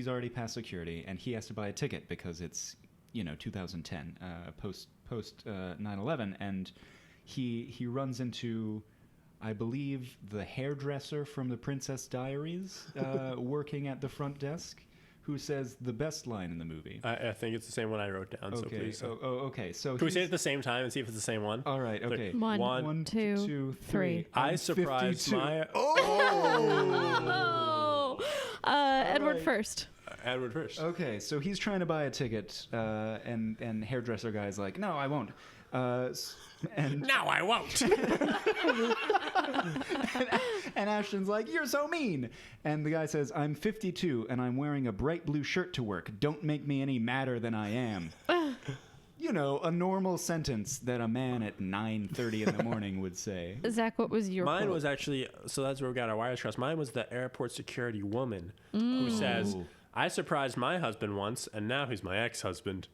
already past security, and he has to buy a ticket because it's 2010, post 9/11, and he runs into, I believe, the hairdresser from The Princess Diaries, working at the front desk, who says the best line in the movie. I think it's the same one I wrote down, so please. Okay. So Can we say it at the same time and see if it's the same one? All right, okay. One, two, three. I surprised 52. my... Oh! Edward right. first. Edward first. Okay, so he's trying to buy a ticket, and hairdresser guy's like, no, I won't. And No, I won't. and Ashton's like, you're so mean. And the guy says, I'm 52 and I'm wearing a bright blue shirt to work. Don't make me any madder than I am. A normal sentence that a man at 9:30 in the morning would say. Zach, what was your Mine quote? was actually, so that's where we got our wires crossed. Mine was the airport security woman who says, I surprised my husband once and now he's my ex-husband.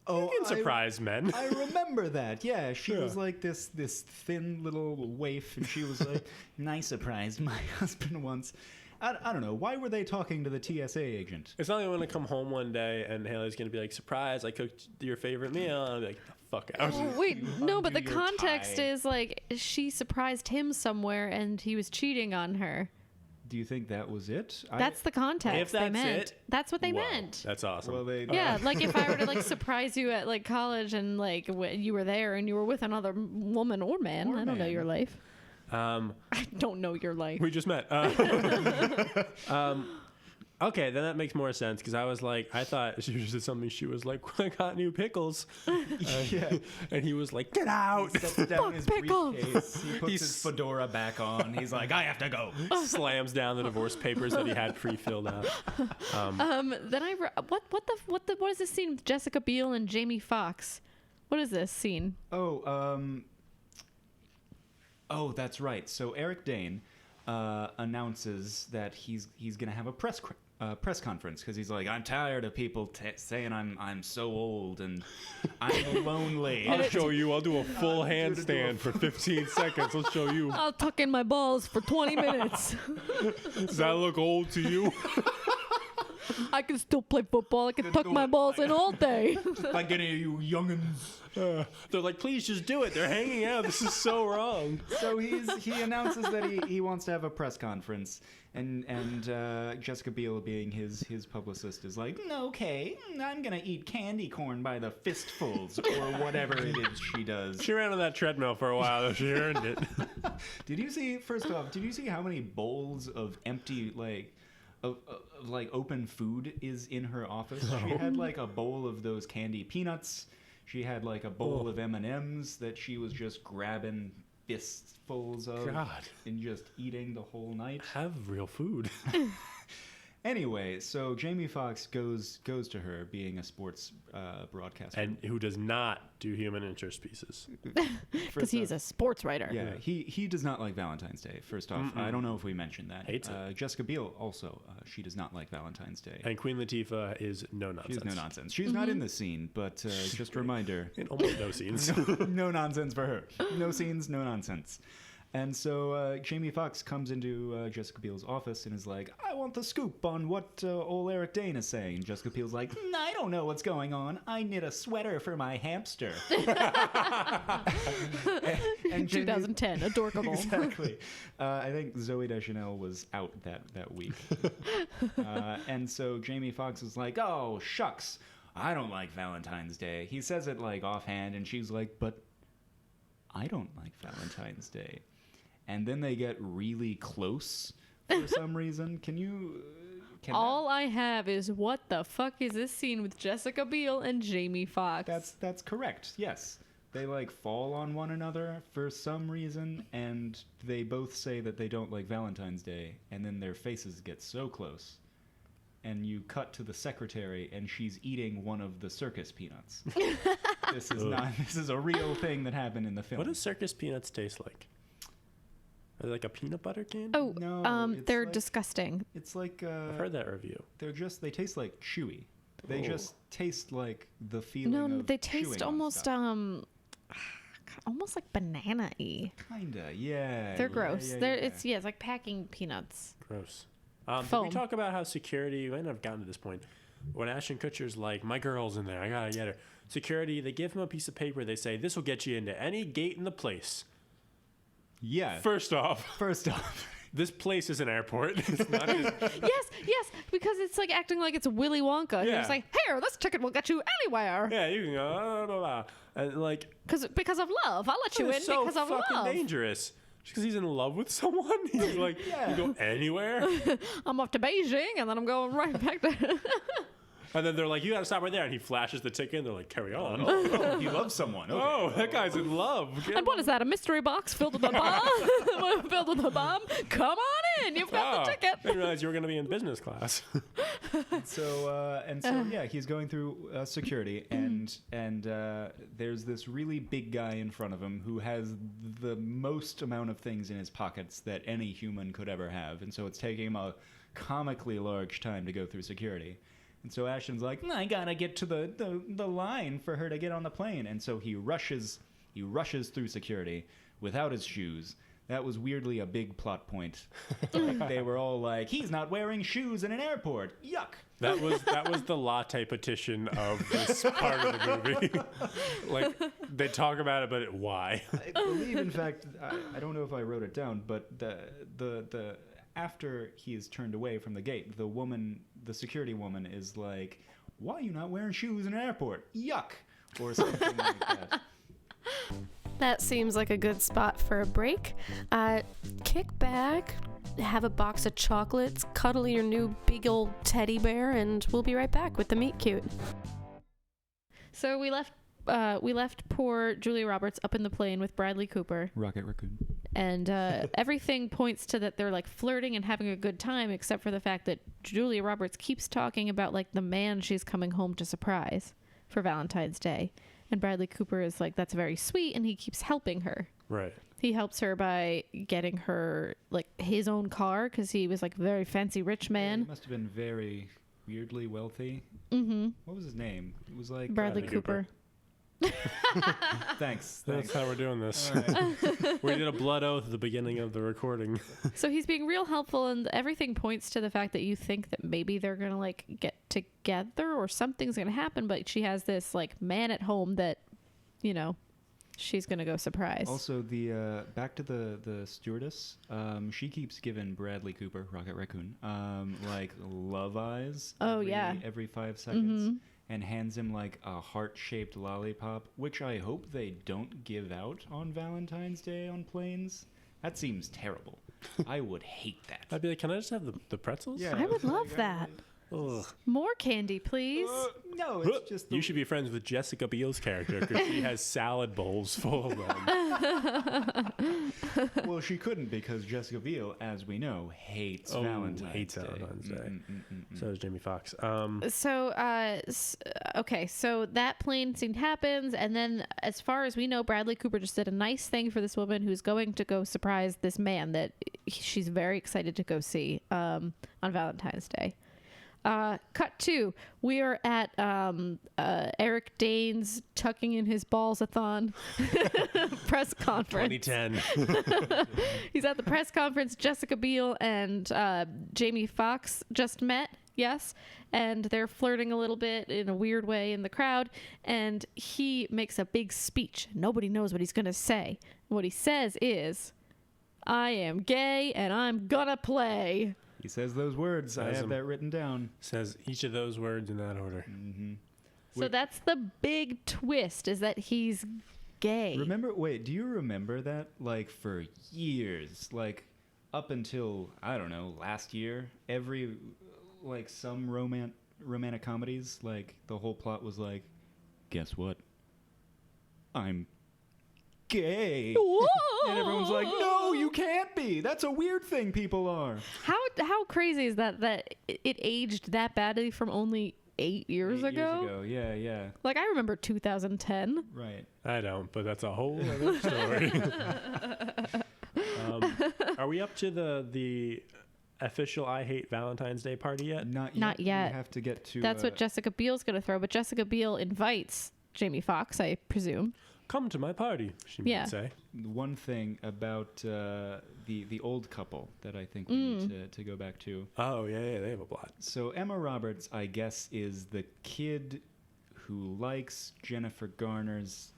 Oh, You can surprise men. I remember that. Yeah, she was like this thin little waif, and she was like, "I surprised my husband once," I don't know. Why were they talking to the TSA agent? It's not like I'm going to come home one day and Haley's going to be like, surprise, I cooked your favorite meal. And I'll be like, the fuck out. Well, wait, no, but the undo your context tie. is like she surprised him somewhere and he was cheating on her. Do you think that was it? That's the context If they that's meant. it, That's what they Whoa, meant. That's awesome. Well, they Yeah, like if I were to like surprise you at like college and like you were there and you were with another woman or man, Or I don't know man. your life. I don't know your life. We just met. Okay, then that makes more sense because I was like, I thought she just did something. She was like, I got new pickles. yeah. And he was like, get out. He sets down his pickles. briefcase. He puts He's- his fedora back on. He's like, I have to go. Slams down the divorce papers that he had pre-filled out. Then what is this scene with Jessica Biel and Jamie Foxx? What is this scene? Oh, that's right. So Eric Dane announces that he's gonna have a press conference because he's like, I'm tired of people saying I'm so old and I'm lonely. I'll show you. I'll do a full I'm gonna do a handstand for 15 seconds. I'll show you. I'll tuck in my balls for 20 minutes. Does that look old to you? I can still play football. I can tuck do my it. balls in all day. Like any of you youngins. They're like, please just do it. They're hanging out. This is so wrong. So he announces that he wants to have a press conference, and Jessica Biel, being his publicist, is like, okay, I'm gonna eat candy corn by the fistfuls or whatever it is she does. She ran on that treadmill for a while, though. She earned it. Did you see how many bowls of empty of open food is in her office? She had like a bowl of those candy peanuts. She had like a bowl of M&Ms that she was just grabbing fistfuls of God. and just eating the whole night. Have real food. Anyway, so Jamie Foxx goes to her, being a sports broadcaster. And who does not do human interest pieces. Because he's a sports writer. Yeah, he does not like Valentine's Day. First off, I don't know if we mentioned that. Hates it. Jessica Biel also, she does not like Valentine's Day. And Queen Latifah is no nonsense. She's no nonsense. She's not in the scene, but just a reminder. In almost no scenes. No nonsense for her. No scenes, no nonsense. And so Jamie Foxx comes into Jessica Biel's office and is like, I want the scoop on what old Eric Dane is saying. And Jessica Biel's like, I don't know what's going on. I knit a sweater for my hamster. and Jamie- 2010, adorable. Exactly. I think Zooey Deschanel was out that week. And so Jamie Foxx is like, oh, shucks. I don't like Valentine's Day. He says it like offhand, and she's like, but I don't like Valentine's Day. And then they get really close for some reason. Can All I have is what the fuck is this scene with Jessica Biel and Jamie Foxx? That's correct. Yes. They like fall on one another for some reason, and they both say that they don't like Valentine's Day, and then their faces get so close. And you cut to the secretary, and she's eating one of the circus peanuts. This is a real thing that happened in the film. What does circus peanuts taste like? Are they like a peanut butter candy? Oh, No, it's they're like- disgusting. It's like I've heard that review. they taste like chewy. They Oh. just taste like the feeling No, of they taste chewing on almost stuff. almost like banana-y. Kinda, yeah. They're yeah, gross. yeah, They're yeah. it's like packing peanuts. Gross. Did we Foam. talk about how security, we might not have gotten to this point, when Ashton Kutcher's like, my girl's in there, I gotta get her. Security, they give him a piece of paper, they say, this will get you into any gate in the place. Yeah. First off, this place is an airport. It's not Yes, because it's like acting like it's Willy Wonka. Yeah. He's like, here, this ticket will get you anywhere. yeah, you can go, blah, blah, blah. And like, Because of love. I'll let you in it's so because of fucking love. dangerous. Just because he's in love with someone, he's like, you go anywhere. I'm off to Beijing and then I'm going right back to. And then they're like, you gotta stop right there. And he flashes the ticket and they're like, carry on. Oh, he loves someone. Okay. Oh, that guy's in love. And what is that? A mystery box filled with a bomb? Filled with a bomb? Come on in. You've got the I ticket. didn't realize you were going to be in business class. So yeah, he's going through security, and there's this really big guy in front of him who has the most amount of things in his pockets that any human could ever have, and so it's taking him a comically large time to go through security. And so Ashton's like, I gotta get to the line for her to get on the plane, and so he rushes through security without his shoes, That was weirdly a big plot point. Like, they were all like, he's not wearing shoes in an airport. Yuck. That was the latte petition of this part of the movie. Like, they talk about it, but why? I believe, in fact, I don't know if I wrote it down, but the after he is turned away from the gate, the security woman is like, why are you not wearing shoes in an airport? Yuck. Or something like that. That seems like a good spot for a break. Kick back, have a box of chocolates, cuddle your new big old teddy bear, and we'll be right back with the Meet Cute. So we left poor Julia Roberts up in the plane with Bradley Cooper. Rocket Raccoon. And everything points to that they're like flirting and having a good time, except for the fact that Julia Roberts keeps talking about like the man she's coming home to surprise for Valentine's Day. And Bradley Cooper is like, that's very sweet, and he keeps helping her. Right. He helps her by getting her like his own car because he was like a very fancy rich man. He must have been very weirdly wealthy. Mm-hmm. What was his name? It was like Bradley Cooper. Thanks. That's how we're doing this. All right. We did a blood oath at the beginning of the recording. So he's being real helpful, and everything points to the fact that you think that maybe they're gonna like get together or something's gonna happen, but she has this like man at home that, you know, she's gonna go surprise. Also, the back to the stewardess. She keeps giving Bradley Cooper, Rocket Raccoon, like love eyes. Every 5 seconds. Mm-hmm. And hands him like a heart-shaped lollipop, which I hope they don't give out on Valentine's Day on planes. That seems terrible. I would hate that. I'd be like, can I just have the pretzels? I would love that. Ugh. More candy, please. No, it's just You should be friends with Jessica Biel's character because she has salad bowls full of them. Well, she couldn't because Jessica Biel, as we know, hates Valentine's Day. Valentine's Day. So does Jamie Foxx. Okay, so that plane scene happens, and then as far as we know, Bradley Cooper just did a nice thing for this woman who's going to go surprise this man that she's very excited to go see on Valentine's Day. Cut 2. We are at Eric Dane's tucking in his balls-a-thon press conference. 2010. He's at the press conference. Jessica Biel and Jamie Foxx just met. Yes. And they're flirting a little bit in a weird way in the crowd. And he makes a big speech. Nobody knows what he's going to say. What he says is, I am gay and I'm gonna play. He says those words. I have that written down. Says each of those words in that order. Mm-hmm. So that's the big twist, is that he's gay. Do you remember that? Like, for years, like, up until, I don't know, last year, every, like, some romantic comedies, like, the whole plot was like, guess what? I'm gay. Whoa! And everyone's like, no, you can't be. That's a weird thing people are. How crazy is that it aged that badly from only 8 years ago? Yeah. Like, I remember 2010. Right. I don't, but that's a whole other story. Are we up to the official I Hate Valentine's Day party yet? Not yet. We have to get to... That's what Jessica Biel's going to throw, but Jessica Biel invites Jamie Foxx, I presume. Come to my party, she might say. One thing about the old couple that I think we need to go back to. Oh, yeah, they have a plot. So Emma Roberts, I guess, is the kid who likes Jennifer Garner's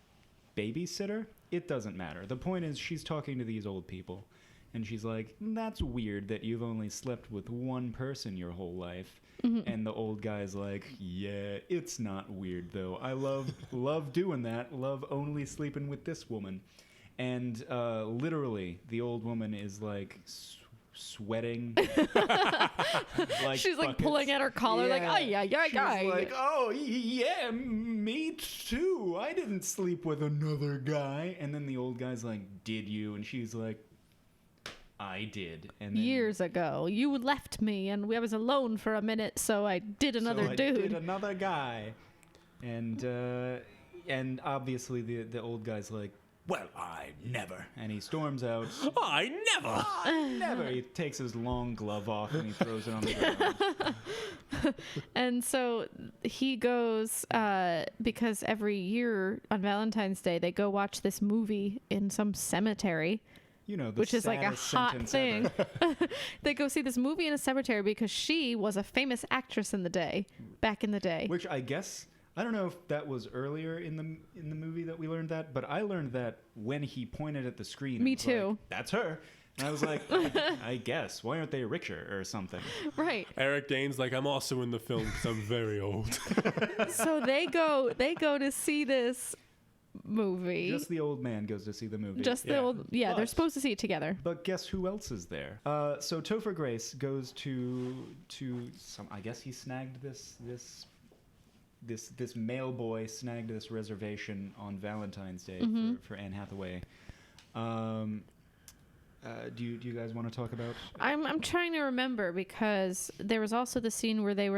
babysitter. It doesn't matter. The point is she's talking to these old people, and she's like, that's weird that you've only slept with one person your whole life. Mm-hmm. And the old guy's like, yeah, it's not weird, though. I love doing that. Love only sleeping with this woman. And literally, the old woman is like sweating. Like she's like pulling at her collar, like, oh, yeah, She's like, oh, yeah, me too. I didn't sleep with another guy. And then the old guy's like, did you? And she's like, I did. And then, years ago, you left me, and I was alone for a minute, so I did another dude. I did another guy, and obviously the old guy's like, well, I never, and he storms out. I never. He takes his long glove off and he throws it on the ground. And so he goes because every year on Valentine's Day they go watch this movie in some cemetery. You know, the which is like a saddest hot sentence thing. ever. They go see this movie in a cemetery because she was a famous actress back in the day. Which I guess, I don't know if that was earlier in the movie that we learned that, but I learned that when he pointed at the screen. Me it was too. like, that's her. And I was like, I guess. Why aren't they richer or something? Right. Eric Dane's like, I'm also in the film because I'm very old. So they go to see this movie. Just the old man goes to see the movie. Just the Yeah. old, yeah, they're But- supposed to see it together. But guess who else is there? So Topher Grace goes to some. I guess he snagged this male boy snagged this reservation on Valentine's Day for Anne Hathaway. Do you guys want to talk about? I'm trying to remember because there was also the scene where they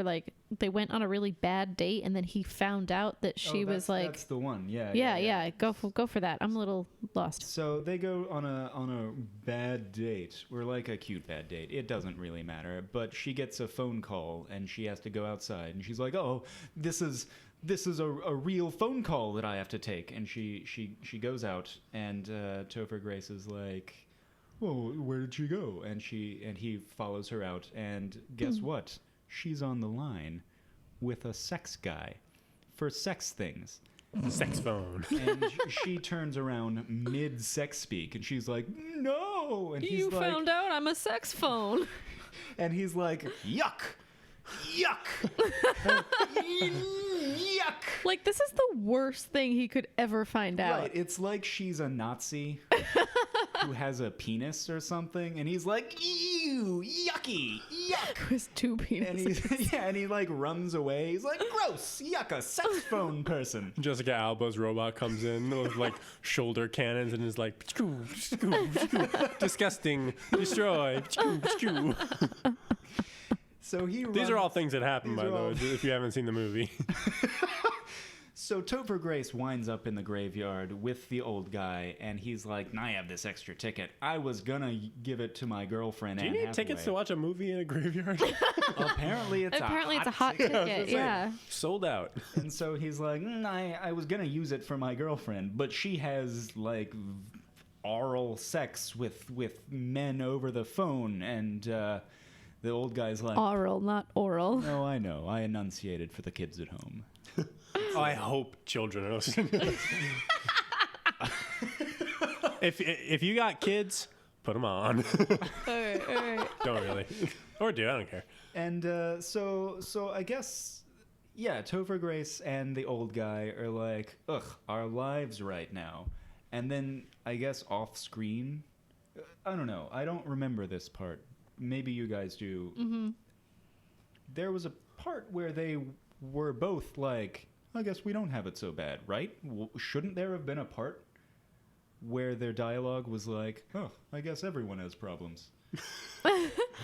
went on a really bad date and then he found out that she was like, that's the one. yeah, go for that. I'm a little lost. So they go on a bad date, or like a cute bad date. It doesn't really matter. But she gets a phone call and she has to go outside, and she's like, "Oh, this is a real phone call that I have to take." And she goes out, and Topher Grace is like, "Oh, where did she go?" And he follows her out, and guess what? She's on the line with a sex guy for sex things. Sex phone. And she turns around mid-sex speak, and she's like, "No!" And You found out I'm a sex phone. and he's like, "Yuck, yuck, yuck." Like, this is the worst thing he could ever find out. Right, it's like she's a Nazi who has a penis or something, and he's like, "Ew, yucky, yuck." With two penises. And he like runs away. He's like, "Gross, yuck, a sex phone person." Jessica Alba's robot comes in with like shoulder cannons and is like, disgusting, destroy. So he These are all things that happen, These by are the all- way, if you haven't seen the movie. So Topher Grace winds up in the graveyard with the old guy, and he's like, "I have this extra ticket. I was gonna give it to my girlfriend." Do you Anne need tickets to Hathaway." watch a movie in a graveyard? Apparently, it's a hot ticket. Yeah. Sold out. And so he's like, I was gonna use it for my girlfriend, but she has like oral sex with men over the phone, and the old guy's like, Oral, not oral. "No, I know. I enunciated for the kids at home." Oh, I hope children are listening to this. If you got kids, put them on. All right. Don't really. Or do, I don't care. And so I guess, yeah, Topher Grace and the old guy are like, "Ugh, our lives right now." And then I guess off screen, I don't know. I don't remember this part. Maybe you guys do. Mm-hmm. There was a part where they were both like, "I guess we don't have it so bad, right?" Shouldn't there have been a part where their dialogue was like, "Oh, I guess everyone has problems"?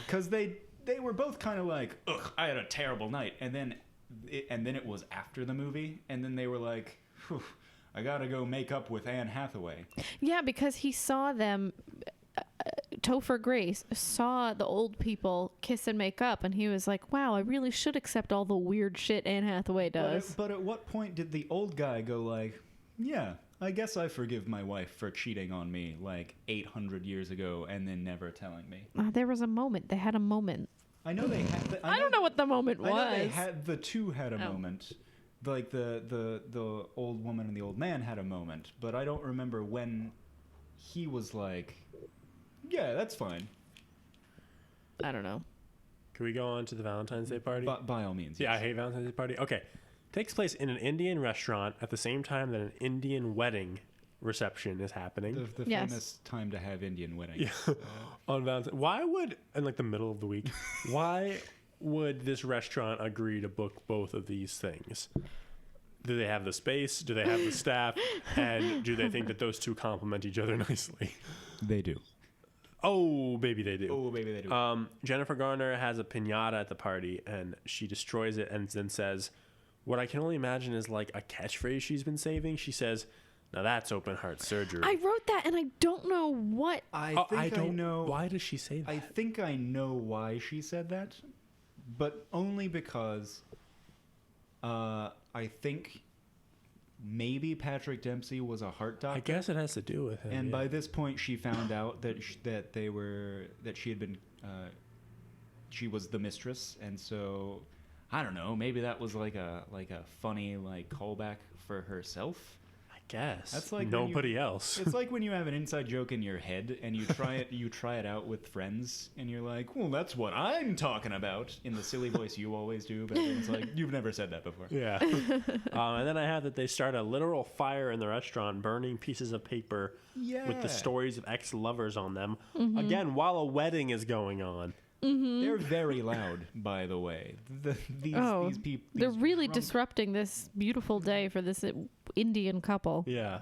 Because they were both kind of like, "Ugh, I had a terrible night," and then it was after the movie, and then they were like, "Phew, I gotta go make up with Anne Hathaway." Yeah, because he saw them. Topher Grace saw the old people kiss and make up, and he was like, "Wow, I really should accept all the weird shit Anne Hathaway does." But at what point did the old guy go like, "Yeah, I guess I forgive my wife for cheating on me like 800 years ago and then never telling me"? There was a moment. They had a moment. I know they had. I don't know what the moment was. I know they had the two had a moment. Like the old woman and the old man had a moment, but I don't remember when he was like, "Yeah, that's fine." I don't know. Can we go on to the Valentine's Day party? By all means. Yeah, I yes. hate Valentine's Day party. Okay. Takes place in an Indian restaurant at the same time that an Indian wedding reception is happening. The Yes. famous time to have Indian wedding. Yeah. On Valentine's. Why would, in like the middle of the week, why would this restaurant agree to book both of these things? Do they have the space? Do they have the staff? And do they think that those two complement each other nicely? They do. Oh, baby, they do. Oh, baby, they do. Jennifer Garner has a piñata at the party, and she destroys it and then says, what I can only imagine is like a catchphrase she's been saving. She says, "Now that's open heart surgery." I wrote that, and I don't know what. I Oh, think I don't know. Why does she say that? I think I know why she said that, but only because I think maybe Patrick Dempsey was a heart doctor. I guess it has to do with him. And yeah. by this point, she found out that she had been she was the mistress, and so I don't know. Maybe that was like a funny callback for herself. I guess That's like nobody else. It's like when you have an inside joke in your head and you try it out with friends, and you're like, "Well, that's what I'm talking about," in the silly voice you always do. But it's like you've never said that before. Yeah. And then I have that they start a literal fire in the restaurant, burning pieces of paper with the stories of ex-lovers on them. Mm-hmm. Again, while a wedding is going on. Mm-hmm. They're very loud, by the way. These people. They're really disrupting this beautiful day for this Indian couple. Yeah.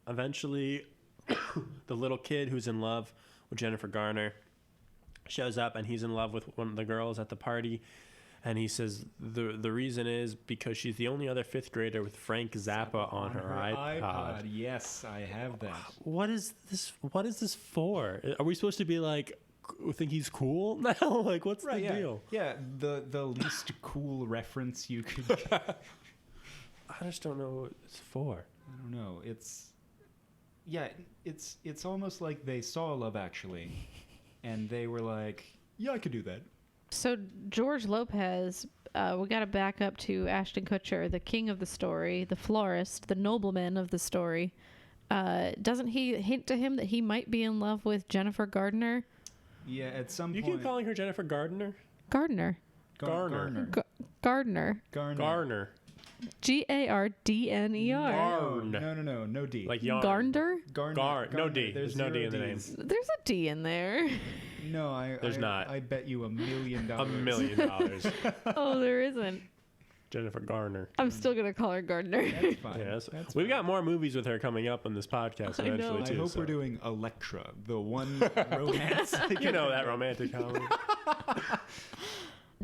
Eventually, the little kid who's in love with Jennifer Garner shows up, and he's in love with one of the girls at the party. And he says the reason is because she's the only other fifth grader with Frank Zappa on her iPod. Yes, I have that. What is this? What is this for? Are we supposed to be like, think he's cool now? Like, what's the deal? Yeah, the least cool reference you could get. I just don't know what it's for. I don't know. It's almost like they saw Love Actually, and they were like, "Yeah, I could do that." So George Lopez, we got to back up to Ashton Kutcher, the king of the story, the florist, the nobleman of the story. Doesn't he hint to him that he might be in love with Jennifer Gardner? Yeah, at some You point. keep calling her Jennifer Gardner? Gardner. Garner. Gardner. Garner. Gardner. No D. Like yarn. Garner? No D. There's no D in the name. There's a D in there. No, There's not. I bet you $1 million. $1 million. Oh, there isn't. Jennifer Garner. I'm still going to call her Gardner. That's fine. Yes. That's We've fine. got more movies with her coming up on this podcast I know. eventually, too. I hope so. we're doing Electra, the one romance. You know that romantic comedy.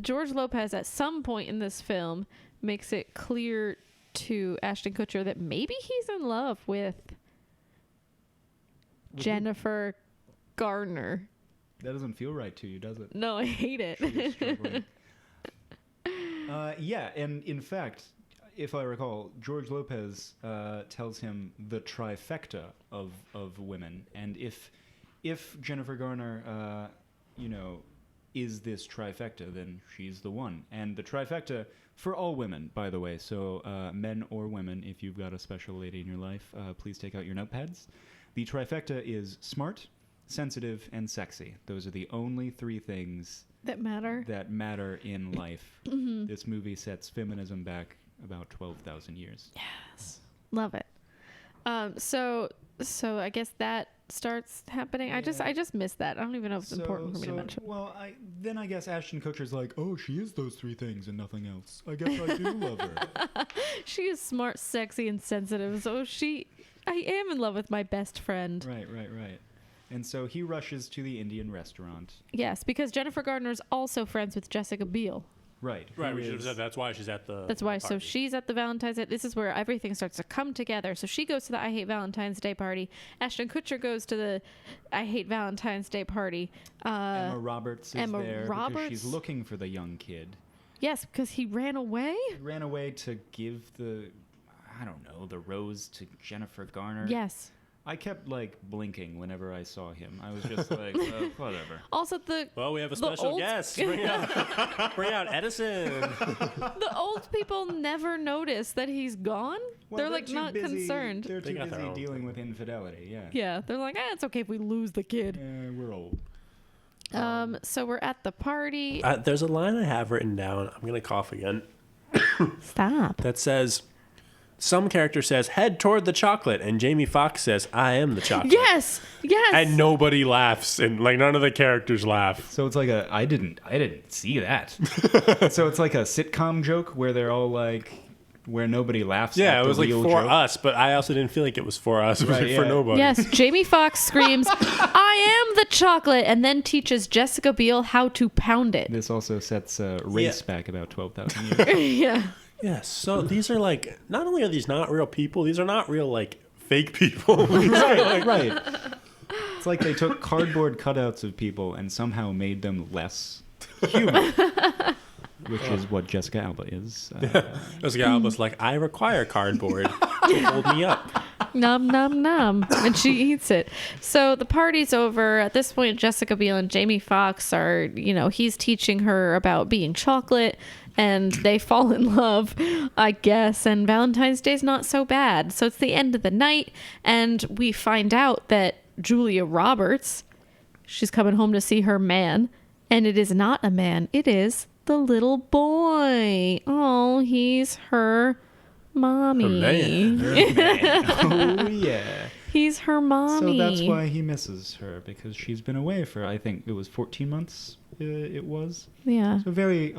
George Lopez, at some point in this film, makes it clear to Ashton Kutcher that maybe he's in love with Jennifer Garner. That doesn't feel right to you, does it? No, I hate it. She is struggling. Yeah, and in fact, if I recall, George Lopez tells him the trifecta of women, and if Jennifer Garner, is this trifecta, then she's the one. And the trifecta for all women, by the way. So men or women, if you've got a special lady in your life, please take out your notepads. The trifecta is smart, sensitive, and sexy. Those are the only three things that matter in life. Mm-hmm. This movie sets feminism back about 12,000 years. Yes. Love it. So I guess that starts happening. Yeah. I just missed that. I don't even know if it's important for me to mention. Well, I guess Ashton Kutcher's like, oh, she is those three things and nothing else. I guess I do love her. She is smart, sexy, and sensitive. So I am in love with my best friend. Right. And so he rushes to the Indian restaurant. Yes, because Jennifer Gardner's also friends with Jessica Biel. Right. We should have said that's why she's at the That's why. party. So she's at the Valentine's Day. This is where everything starts to come together. So she goes to the I Hate Valentine's Day party. Ashton Kutcher goes to the I Hate Valentine's Day party. Emma Roberts is there because she's looking for the young kid. Yes, because he ran away? He ran away to give the rose to Jennifer Garner. Yes. I kept blinking whenever I saw him. I was just like, whatever. Also, we have a special guest. Bring out Edison. The old people never notice that he's gone. Well, they're not concerned. They're too busy dealing with infidelity. Yeah. Yeah, they're like, it's okay if we lose the kid. We're old. So we're at the party. There's a line I have written down. I'm gonna cough again. Stop. That says. Some character says, head toward the chocolate, and Jamie Foxx says, I am the chocolate. Yes! And nobody laughs, and none of the characters laugh. So it's like I didn't see that. So it's like a sitcom joke where they're all where nobody laughs. Yeah, at it was the real for joke. us, but I also didn't feel like it was for us. It was for nobody. Yes, Jamie Foxx screams, I am the chocolate, and then teaches Jessica Biel how to pound it. This also sets race back about 12,000 years. Yeah. Yes, so these are not only are these not real people, these are not real fake people. Right. It's like they took cardboard cutouts of people and somehow made them less human. which is what Jessica Alba is. Jessica Alba's like, I require cardboard. Hold me up. Nom nom nom, and she eats it. So the party's over. At this point, Jessica Biel and Jamie Foxx are, he's teaching her about being chocolate, and they fall in love, I guess. And Valentine's Day's not so bad. So it's the end of the night, and we find out that Julia Roberts, she's coming home to see her man, and it is not a man. It is the little boy. Oh, he's her mommy. Her man. Oh, yeah. He's her mommy. So that's why he misses her, because she's been away for, I think it was 14 months. It was. Yeah. So a very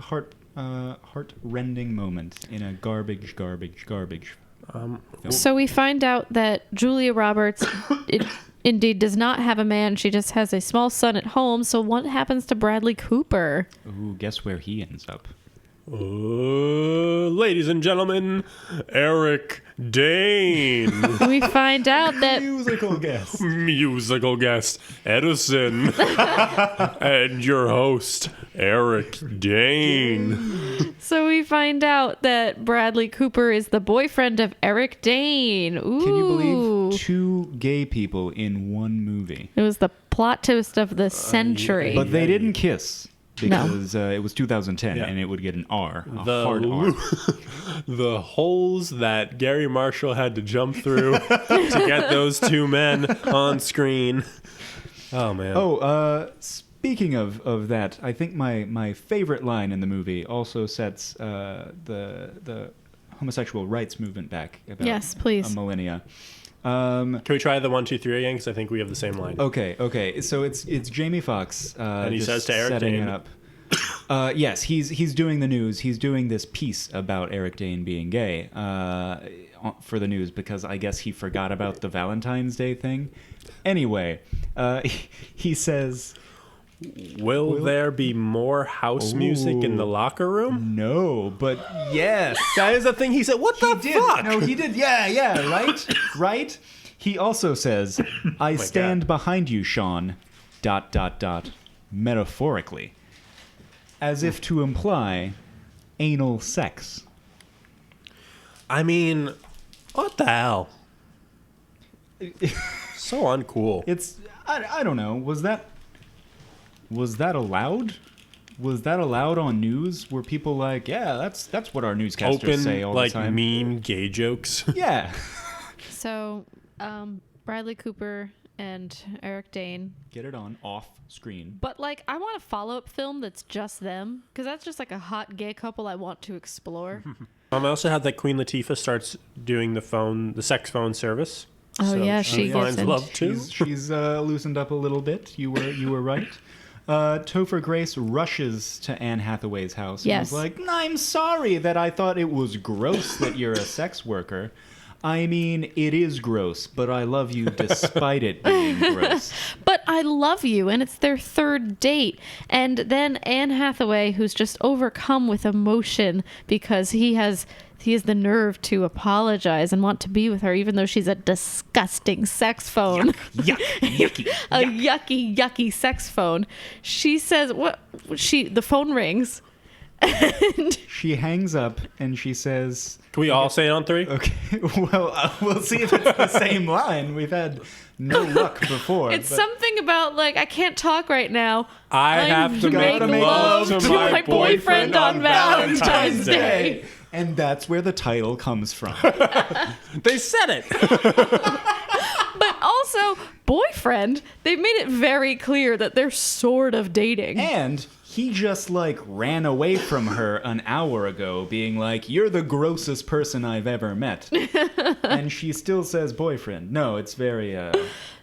heart-rending moment in a garbage film. So we find out that Julia Roberts indeed does not have a man. She just has a small son at home. So what happens to Bradley Cooper? Ooh, guess where he ends up? Ladies and gentlemen, Eric Dane. We find out that Musical guest. Edison. And your host, Eric Dane. So we find out that Bradley Cooper is the boyfriend of Eric Dane. Ooh. Can you believe 2 gay people in one movie? It was the plot twist of the century. But they didn't kiss. Because it was 2010, Yeah. and it would get an R, a hard R. The holes that Gary Marshall had to jump through to get those 2 men on screen. Oh, man. Speaking of that, I think my favorite line in the movie also sets the homosexual rights movement back about Yes, please. a millennia. Can we try the 1, 2, 3 again? Because I think we have the same line. Okay. So it's Jamie Foxx. And he just says to Eric setting Dane. it up. Yes, he's doing the news. He's doing this piece about Eric Dane being gay for the news, because I guess he forgot about the Valentine's Day thing. Anyway, he says, Will there be more house music in the locker room? no, but yes. That is the thing he said. What the fuck? No, he did. Yeah, right. He also says, I stand behind you, Sean, ... metaphorically. As if to imply anal sex. I mean, what the hell? So uncool. It's, I don't know, was that allowed? Was that allowed on news? Were people like, yeah, that's what our newscasters say all like the time? mean gay jokes. Yeah. So Bradley Cooper and Eric Dane. Get it on off screen. But I want a follow-up film that's just them, because that's just a hot gay couple I want to explore. I also had that Queen Latifah starts doing the sex phone service. Oh, So yeah, she finds gets love too. She's loosened up a little bit. You were right. Topher Grace rushes to Anne Hathaway's house and Yes. was like, I'm sorry that I thought it was gross that you're a sex worker. I mean, it is gross, but I love you despite it being gross. But I love you, and it's their 3rd date. And then Anne Hathaway, who's just overcome with emotion because he has the nerve to apologize and want to be with her, even though she's a disgusting sex phone. Yucky. A yucky sex phone. She says, the phone rings. And She hangs up and she says, Can we all say it on 3? okay, well, we'll see if it's the same line. We've had no luck before. it's but- something about I can't talk right now. I have to make love to my boyfriend on Valentine's Day. And that's where the title comes from. They said it. But also, boyfriend, they've made it very clear that they're sort of dating. And he just ran away from her an hour ago being like, you're the grossest person I've ever met. And she still says boyfriend. No, it's very,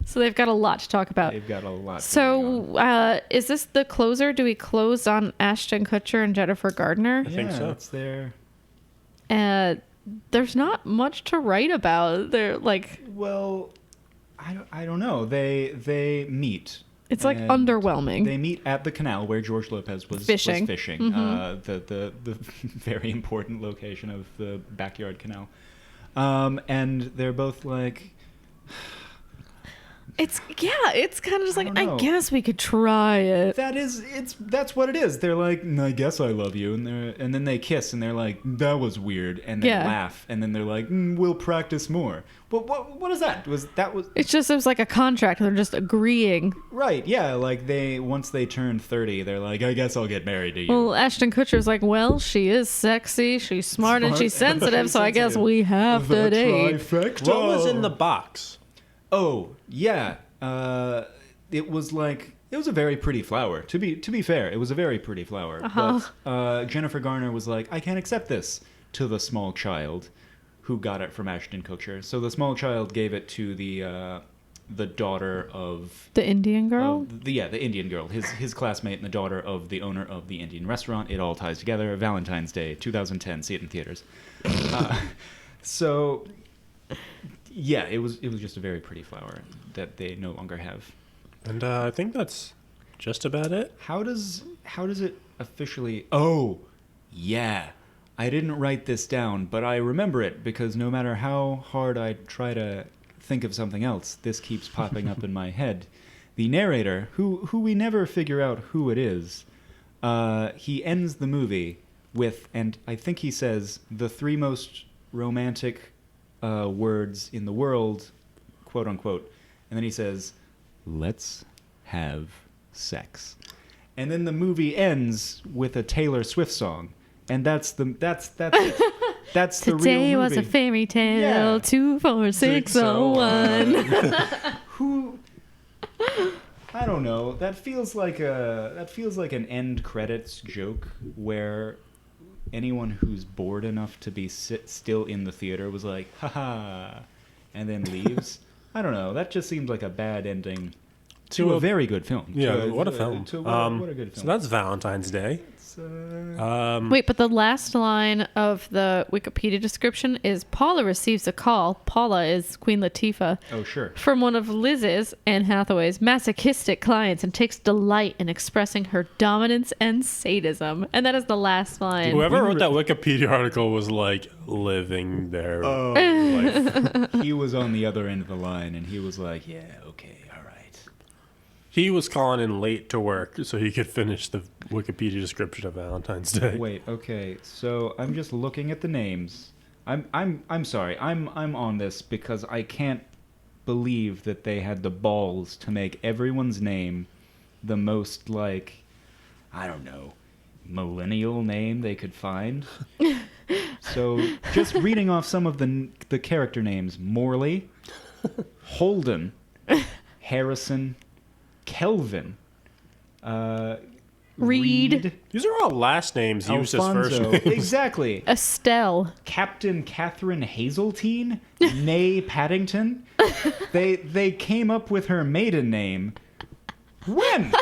So they've got a lot to talk about. they've got a lot going on. So, is this the closer? Do we close on Ashton Kutcher and Jennifer Gardner? I think so. It's there. There's not much to write about. They're Well, I don't know. They meet. it's and underwhelming. They meet at the canal where George Lopez was Fishing. The very important location of the backyard canal. And they're both like, It's kind of just like, don't I know. guess we could try it. That's what it is. They're like, I guess I love you, and then they kiss, and they're like, that was weird, and they laugh, and then they're like, we'll practice more. But what is that? It's just, it was like a contract. They're just agreeing. Right? Yeah, like once they turn 30, they're like, I guess I'll get married to you. Well, Ashton Kutcher's like, well, she is sexy, she's smart and she's sensitive, so I guess we have to date. Trifecta. What was in the box? Oh yeah, it was a very pretty flower. To be fair, it was a very pretty flower. But Jennifer Garner was like, I can't accept this to the small child, who got it from Ashton Kutcher. So the small child gave it to the daughter of The Indian girl? the Indian girl, his classmate and the daughter of the owner of the Indian restaurant. It all ties together. Valentine's Day, 2010. See it in theaters. So. Yeah, it was just a very pretty flower that they no longer have. And I think that's just about it. How does it officially? Oh, yeah. I didn't write this down, but I remember it because no matter how hard I try to think of something else, this keeps popping up in my head. The narrator, who we never figure out who it is, he ends the movie with, and I think he says, the 3 most romantic words in the world, quote unquote, and then he says, "Let's have sex," and then the movie ends with a Taylor Swift song, and that's it. That's the real movie. Today was a fairy tale. 24601. Who? I don't know. That feels like an end credits joke where anyone who's bored enough to be still in the theater was like, haha, and then leaves. I don't know. That just seems like a bad ending to a very good film. Yeah, what a film. What a good film. So that's Valentine's Day. Wait, but the last line of the Wikipedia description is Paula receives a call. Paula is Queen Latifah. Oh, sure. From one of Liz's, Anne Hathaway's, masochistic clients and takes delight in expressing her dominance and sadism. And that is the last line. Whoever wrote that Wikipedia article was like living their life. He was on the other end of the line, and he was like, yeah, okay, all right. He was calling in late to work so he could finish the Wikipedia description of Valentine's Day. Wait, okay. So I'm just looking at the names. I'm sorry. I'm on this because I can't believe that they had the balls to make everyone's name the most, like, I don't know, millennial name they could find. So just reading off some of the character names: Morley, Holden, Harrison, Kelvin, Reed. These are all last names used as first Alfonso. names. Exactly. Estelle. Captain Catherine Hazeltine, née Paddington. They came up with her maiden name. When?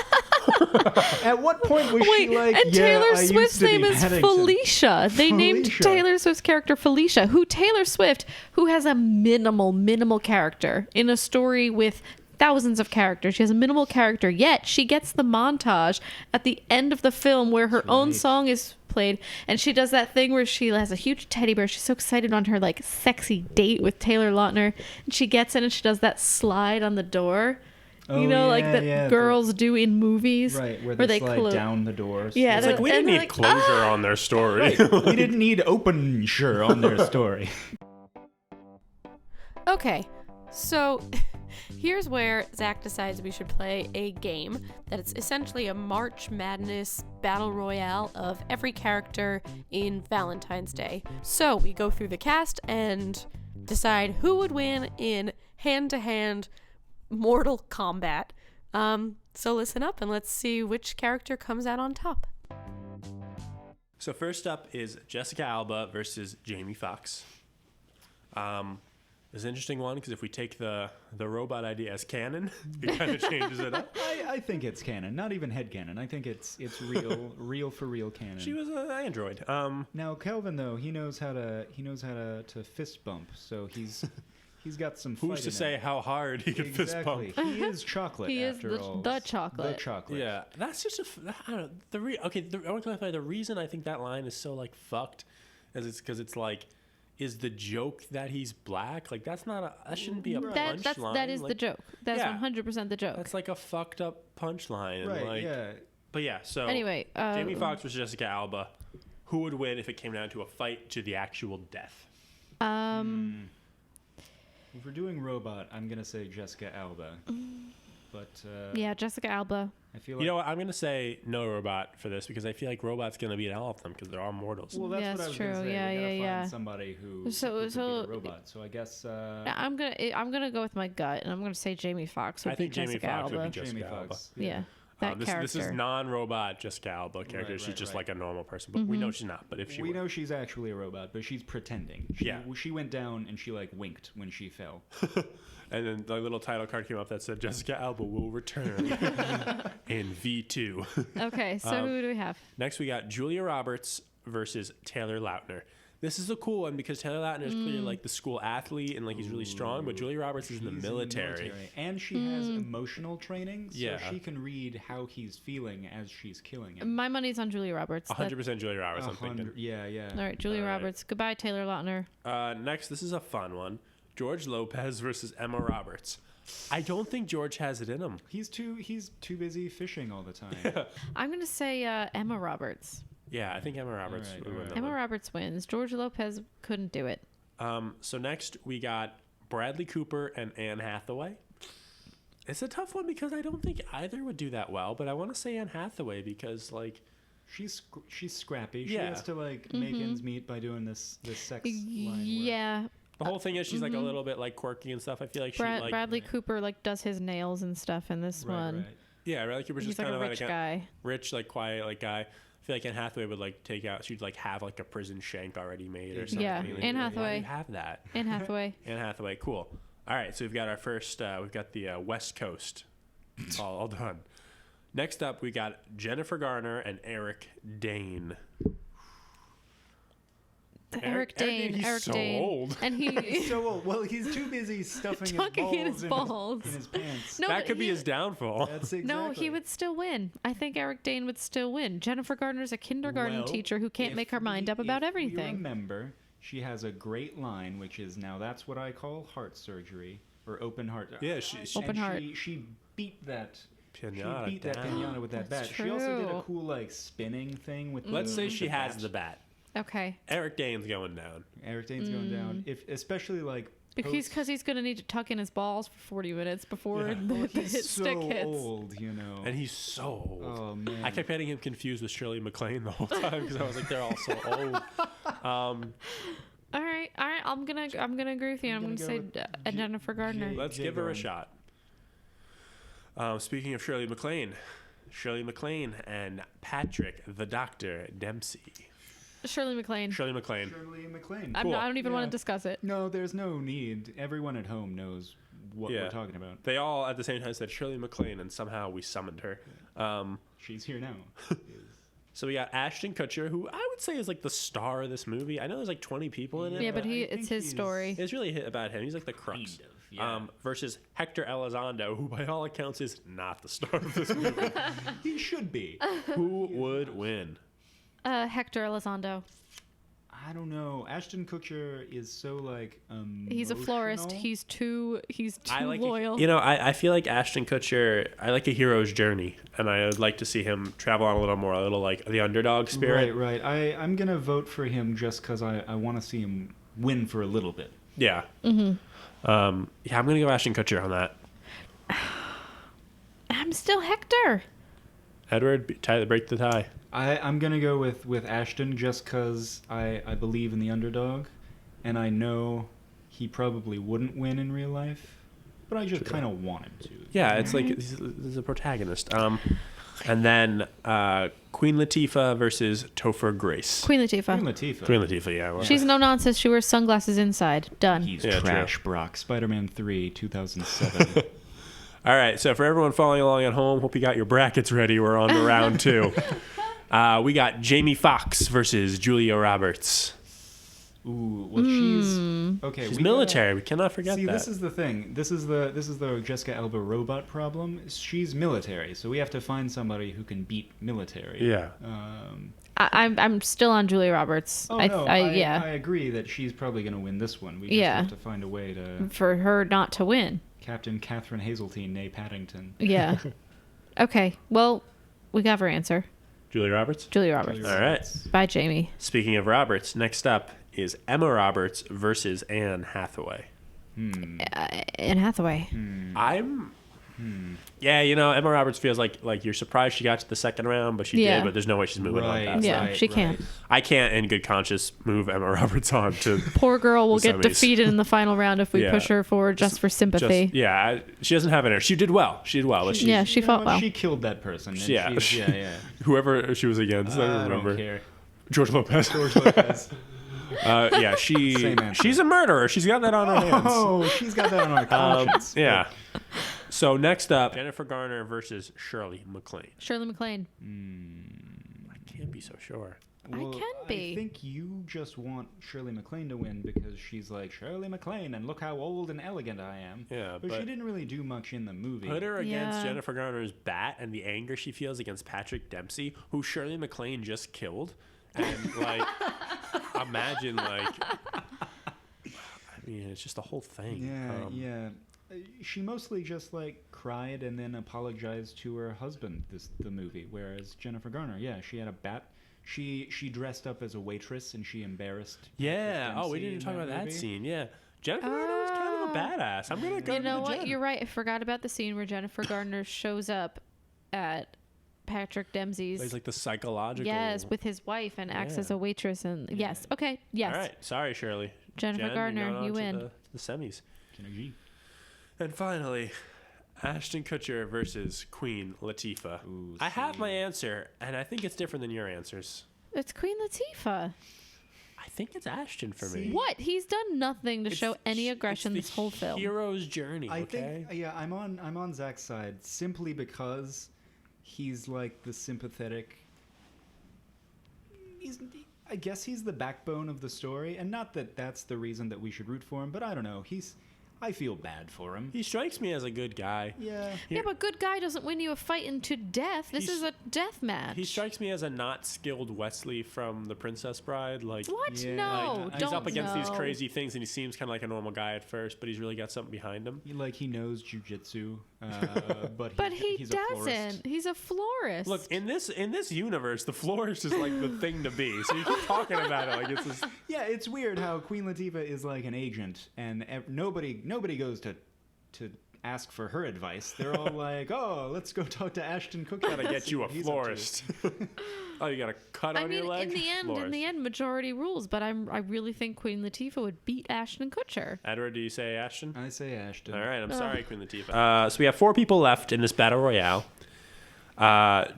At what point was she like, and yeah, Taylor I used Swift's to be name is Paddington. Felicia. They named Felicia. Taylor Swift's character Felicia, who Taylor Swift, who has a minimal character in a story with thousands of characters. She has a minimal character, yet she gets the montage at the end of the film where her own song is played, and she does that thing where she has a huge teddy bear. She's so excited on her like sexy date with Taylor Lautner, and she gets in and she does that slide on the door. Oh, like that girls do in movies. Right, where they slide down the doors. Yeah, It's like we didn't need closure on their story. Right. We didn't need open-sure on their story. Okay, so here's where Zach decides we should play a game that it's essentially a March Madness battle royale of every character in Valentine's Day. So we go through the cast and decide who would win in hand-to-hand mortal combat. So listen up and let's see which character comes out on top. So first up is Jessica Alba versus Jamie Foxx. It's an interesting one because if we take the robot idea as canon, it kind of changes it up. I think it's canon, not even headcanon. I think it's real for real canon. She was an android. Now Kelvin though, he knows how to fist bump, so he's got some fight Who's to in say him. how hard he can fist bump? He is chocolate. He is after all. the chocolate. The chocolate. Yeah, that's just I don't know. I want to clarify the reason I think that line is so like fucked, is it's because it's like is the joke that he's black. Like that shouldn't be a punchline. That is the joke. That's 100% the joke. That's like a fucked up punchline. Right, like, yeah. But yeah, so Anyway, Jamie Foxx versus Jessica Alba. Who would win if it came down to a fight to the actual death? If we're doing robot, I'm gonna say Jessica Alba. But yeah, Jessica Alba. I feel like You know what? I'm going to say no robot for this because I feel like robot's going to beat all of them because they're all mortals. well, that's Yeah, what I it's was gonna true. say. Yeah, we gotta yeah, find yeah. somebody who So- could so- be a robot. So I guess I'm gonna go with my gut, and I'm gonna say Jamie Foxx would I think be Jamie Jessica Foxx Alba. would be Jessica Jamie Alba. Foxx. Yeah, that This character. is non-robot Jessica Alba character. Right, She's right, just right. like a normal person, but we know she's not. But if she we were. know she's actually a robot, but she's pretending. She went down and she like winked when she fell. And then the little title card came up that said Jessica Alba will return in V2. Okay, so who do we have? Next, we got Julia Roberts versus Taylor Lautner. This is a cool one because Taylor Lautner is clearly like the school athlete and like he's really strong, but Julia Roberts is in the She's military. And she has emotional training, so Yeah. she can read how he's feeling as she's killing him. My money's on Julia Roberts. 100% Julia Roberts, I'm thinking. Yeah, yeah. All right, Julia All right. Roberts. Goodbye, Taylor Lautner. Next, this is a fun one. George Lopez versus Emma Roberts. I don't think George has it in him. He's too busy fishing all the time. I'm gonna say Emma Roberts. Yeah, I think Emma Roberts All right, would all win right. that Emma one. Roberts wins. George Lopez couldn't do it. So next, we got Bradley Cooper and Anne Hathaway. It's a tough one because I don't think either would do that well, but I want to say Anne Hathaway because, like, she's scrappy. She Yeah. has to like make ends meet by doing this sex line work. Yeah, the whole thing is she's like a little bit like quirky and stuff. I feel like she like Bradley Cooper like does his nails and stuff in this one. Right. yeah, Bradley Cooper's He's just like kind a of rich like guy. rich, like quiet, like guy. I feel like Anne Hathaway would like take out. She'd like have like a prison shank already made or something. Yeah, Like, Anne why do Hathaway. you have that. Anne Hathaway. Anne Hathaway, cool. All right, so we've got our first. We've got the West Coast, all done. Next up, we got Jennifer Garner and Eric Dane. Eric Dane. he's Eric so Dane. old. And he So well, he's too busy stuffing Tucking in his his balls balls. in his pants. No, that but could be he- his downfall. That's exactly. No, he would still win. I think Eric Dane would still win. Jennifer Garner's a kindergarten Well, teacher who can't if make her mind up about if everything. You remember, she has a great line, which is now that's what I call heart surgery or open heart. Yeah, Open heart. She beat that. Pinata she beat that down. pinata with that That's bat. She also did a true. cool like spinning thing with. Let's say with she the has bat. the bat. Okay. Eric Dane's going down. Eric Dane's going down. If especially like. Because he's going to need to tuck in his balls for 40 minutes before Yeah. the hit He's so stick hits. old, you know. And he's so old. Oh man. I kept getting him confused with Shirley MacLaine the whole time because I was like, they're all so old. All right. I'm gonna agree with you. I'm gonna gonna say go with Jennifer Gardner. Let's Jay give her a Garner. shot. Speaking of Shirley MacLaine and Patrick the Doctor Dempsey. Shirley MacLaine. Shirley MacLaine. Shirley MacLaine. I don't even want Yeah. to discuss it. No, there's no need. Everyone at home knows what Yeah. we're talking about. They all at the same time said Shirley MacLaine, and somehow we summoned her. She's here now. So we got Ashton Kutcher, who I would say is like the star of this movie. I know there's like 20 people in it. Yeah, but I it's think his he's- story. It's really about him. He's like the crux. Kind of, yeah. Versus Hector Elizondo, who by all accounts is not the star of this movie. He should be. Who would win? Hector Elizondo. I don't know. Ashton Kutcher is so like He's a florist. emotional. He's too I like loyal. You know, I feel like Ashton Kutcher. I like a hero's journey, and I would like to see him travel on a little like the underdog spirit. Right. I'm gonna vote for him just because I want to see him win for a little bit. Yeah. Mm-hmm. Yeah, I'm gonna go Ashton Kutcher on that. I'm still Hector. Edward, break the tie. I'm gonna go with Ashton just because I believe in the underdog, and I know he probably wouldn't win in real life, but I just kind of want him to. Yeah, it's like he's a protagonist. And then Queen Latifah versus Topher Grace. Queen Latifah. Queen Latifah. Queen Latifah, yeah. Well, She's no nonsense. She wears sunglasses inside. Done. He's Yeah, trash, Brock. Spider-Man 3, 2007. All right, so for everyone following along at home, hope you got your brackets ready. We're on to round 2. We got Jamie Foxx versus Julia Roberts. Ooh, well, she's okay. She's we military. We cannot forget See, that. this is the thing. This is the Jessica Alba robot problem. She's military, so we have to find somebody who can beat military. Yeah. I'm still on Julia Roberts. Oh, no, I agree that she's probably going to win this one. We just have to find a way to... For her not to win. Captain Catherine Hazeltine, née Paddington. Yeah. Okay, well, we got our answer. Julia Roberts? Julia Roberts. All right. Bye, Jamie. Speaking of Roberts, next up is Emma Roberts versus Anne Hathaway. Anne Hathaway. Yeah, Emma Roberts feels like you're surprised she got to the second round, but she did, but there's no way she's moving on past that. She can't. I can't in good conscience move Emma Roberts on to Poor girl will get semis. defeated in the final round if we push her forward just for sympathy. She doesn't have it in her. She did well. She fought well. She killed that person. And whoever she was against, I don't remember. Care. George Lopez. She's a murderer. She's got that on her hands. Oh, she's got that on her conscience. Yeah. So next up, Jennifer Garner versus Shirley MacLaine. Shirley MacLaine. I can't be so sure. Well, I can be. I think you just want Shirley MacLaine to win because she's like, Shirley MacLaine, and look how old and elegant I am. Yeah, but she didn't really do much in the movie. Put her against Jennifer Garner's bat and the anger she feels against Patrick Dempsey, who Shirley MacLaine just killed. And, imagine, it's just the whole thing. Yeah. She mostly just cried and then apologized to her husband the movie, whereas Jennifer Garner, she had a bat. She dressed up as a waitress and she embarrassed. Yeah. Oh, we didn't even talk about that scene. Yeah. Jennifer Garner was kind of a badass. I'm gonna go. You know what? You're right. I forgot about the scene where Jennifer Garner shows up at Patrick Dempsey's. He's like the psychological. Yes, with his wife and acts as a waitress and yes. Okay. Yes. All right. Sorry, Shirley. Jennifer Garner, you win. The semis. And finally, Ashton Kutcher versus Queen Latifah. Ooh, I have my answer, and I think it's different than your answers. It's Queen Latifah. I think it's Ashton for me. What? He's done nothing to show any aggression this whole film. Hero's journey. I think I'm on Zach's side simply because he's like the sympathetic. I guess he's the backbone of the story, and not that that's the reason that we should root for him, but I don't know. I feel bad for him. He strikes me as a good guy. Yeah, but good guy doesn't win you a fight into death. This is a death match. He strikes me as a not skilled Wesley from The Princess Bride. What? No, he's up against these crazy things, and he seems kind of like a normal guy at first, but he's really got something behind him. He knows jujitsu, but he he's doesn't. He's a florist. Look, in this universe, the florist is like the thing to be. So you keep talking about it like it's this. Yeah, it's weird how Queen Latifah is like an agent, and nobody goes to ask for her advice. They're all like, "Oh, let's go talk to Ashton Kutcher. Gotta get you a florist." Oh, you got a cut on your leg? In the end, majority rules. But I really think Queen Latifah would beat Ashton Kutcher. Edward, do you say Ashton? I say Ashton. All right, I'm sorry, Queen Latifah. So we have 4 people left in this battle royale.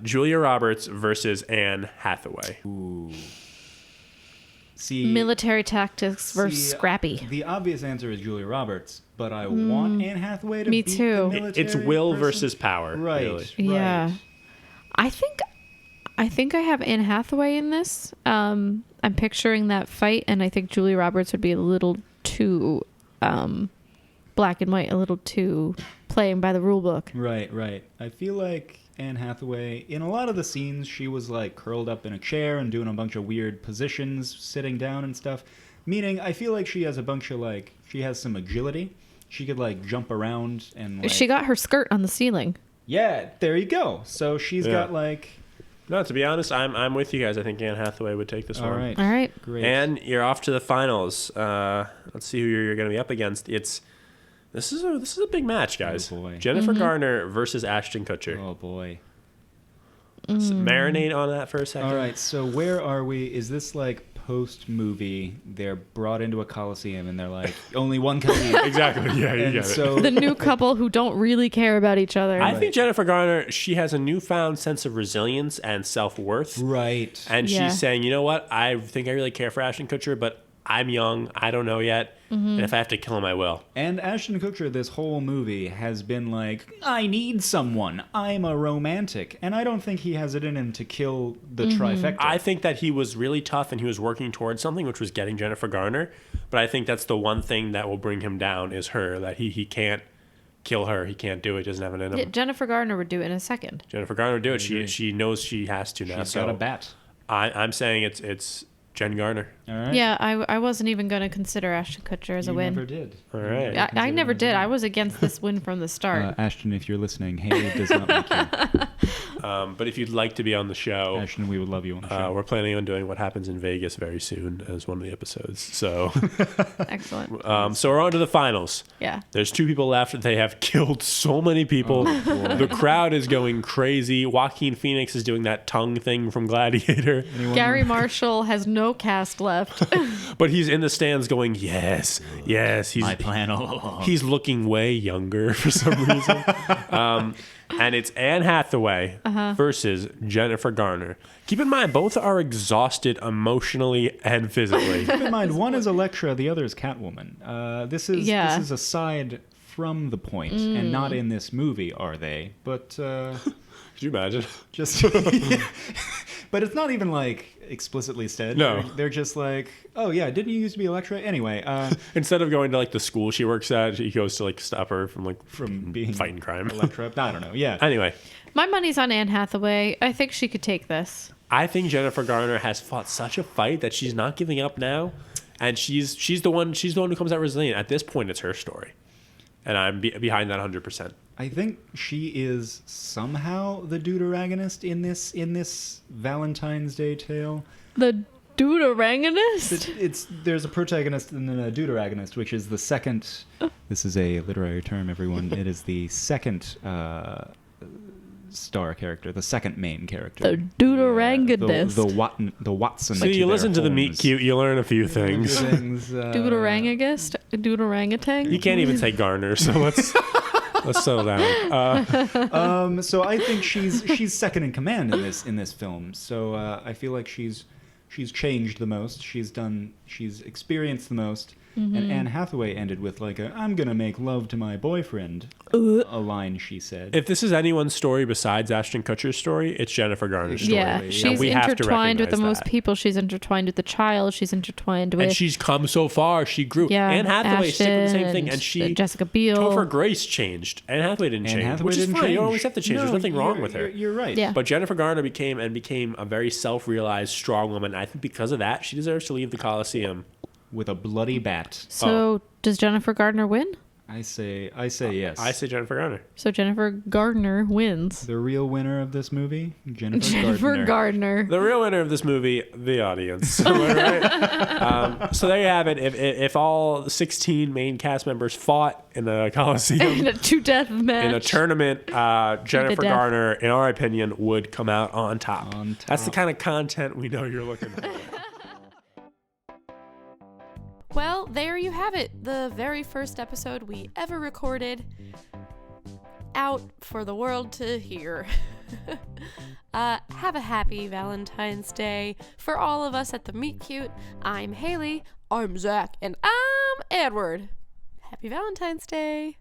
Julia Roberts versus Anne Hathaway. Ooh. Military tactics versus scrappy. The obvious answer is Julia Roberts, but I want Anne Hathaway to beat too. the military It's will person. versus power. Right. Really. Yeah. I think I have Anne Hathaway in this. I'm picturing that fight, and I think Julia Roberts would be a little too black and white, a little too playing by the rule book. Right. I feel like Anne Hathaway, in a lot of the scenes, she was like curled up in a chair and doing a bunch of weird positions, sitting down and stuff. Meaning, I feel like she has a bunch of she has some agility. She could jump around and She got her skirt on the ceiling. Yeah, there you go. So she's got No, to be honest, I'm with you guys. I think Anne Hathaway would take this one. All right. Great. And you're off to the finals. Let's see who you're going to be up against. This is a big match, guys. Oh boy. Jennifer Garner versus Ashton Kutcher. Oh boy. So marinate on that for a second. All right, so where are we? Is this post movie? They're brought into a coliseum and they're like, only one can leave. Exactly. Yeah, you get it. The new couple who don't really care about each other. I think Jennifer Garner, she has a newfound sense of resilience and self-worth. Right. And she's saying, you know what? I think I really care for Ashton Kutcher, but I'm young. I don't know yet. And if I have to kill him, I will. And Ashton Kutcher, this whole movie, has been like, I need someone. I'm a romantic. And I don't think he has it in him to kill the trifecta. I think that he was really tough and he was working towards something, which was getting Jennifer Garner. But I think that's the one thing that will bring him down is her, that he can't kill her. He can't do it. He doesn't have it in him. Jennifer Garner would do it in a second. Jennifer Garner would do it. She knows she has to now. She's got a bat. I'm saying it's Jen Garner. All right. Yeah, I wasn't even going to consider Ashton Kutcher as a You win. never did. All right. I never did. I was against this win from the start. Ashton, if you're listening, Haley does not like you. But if you'd like to be on the show, Ashton, we would love you on the show. we're planning on doing What Happens in Vegas very soon as one of the episodes. So, Excellent. so we're on to the finals. Yeah. There's 2 people left. They have killed so many people. boy. The crowd is going crazy. Joaquin Phoenix is doing that tongue thing from Gladiator. Anyone- Gary Marshall has no cast left. But he's in the stands going, yes, yes. My plan all along. He's looking way younger for some reason. And it's Anne Hathaway versus Jennifer Garner. Keep in mind, both are exhausted emotionally and physically. Keep in mind, one is Elektra, the other is Catwoman. This is aside from the point, and not in this movie, are they? But Could you imagine? just, but it's not even like explicitly said. No. They're just like, oh yeah, didn't you used to be Elektra? Anyway, Instead of going to like the school she works at, he goes to like stop her from being fighting crime. Elektra. I don't know. Yeah. Anyway, My money's on Anne Hathaway. I think she could take this. I think Jennifer Garner has fought such a fight that she's not giving up now, and she's the one who comes out resilient. At this point, it's her story, and I'm behind that 100%. I think she is somehow the deuteragonist in this Valentine's Day tale. The deuteragonist? There's a protagonist and then a deuteragonist, which is the second. This is a literary term, everyone. It is the second star character, the second main character. The deuteragonist. The Watson. So you listen to the Meet Cute, you learn a few things. Deuterangagist? Deuterangatang? You can't even say Garner, so let's settle down. So I think she's second in command in this film. So I feel like she's changed the most. She's experienced the most. And Anne Hathaway ended with like "I'm gonna make love to my boyfriend" a line she said. If this is anyone's story besides Ashton Kutcher's story, it's Jennifer Garner's story. Yeah, And she's we have to intertwined with the recognize most that. people. She's intertwined with the child. She's intertwined with And she's come so far. She grew. yeah, Anne Hathaway stick with the same Ashton thing, and she Jessica Biel. Topher Grace changed. Anne Hathaway didn't Anne change, Hathaway which is didn't fine. You change. don't always have to change. There's No, nothing wrong with her. You're right. Yeah. But Jennifer Garner became a very self-realized, strong woman. I think because of that, she deserves to leave the Coliseum. With a bloody bat. So does Jennifer Gardner win? I say yes. I say Jennifer Garner. So Jennifer Gardner wins. The real winner of this movie, Jennifer Jennifer Gardner. The real winner of this movie, the audience. Am I right? So there you have it. If all 16 main cast members fought in the Coliseum In a 2-death match. in a tournament, Jennifer death. Garner, in our opinion, would come out on top. On That's the top. kind of content we know you're looking for. Well, there you have it. The very first episode we ever recorded out for the world to hear. Have a happy Valentine's Day. For all of us at the Meet Cute, I'm Haley, I'm Zach, and I'm Edward. Happy Valentine's Day.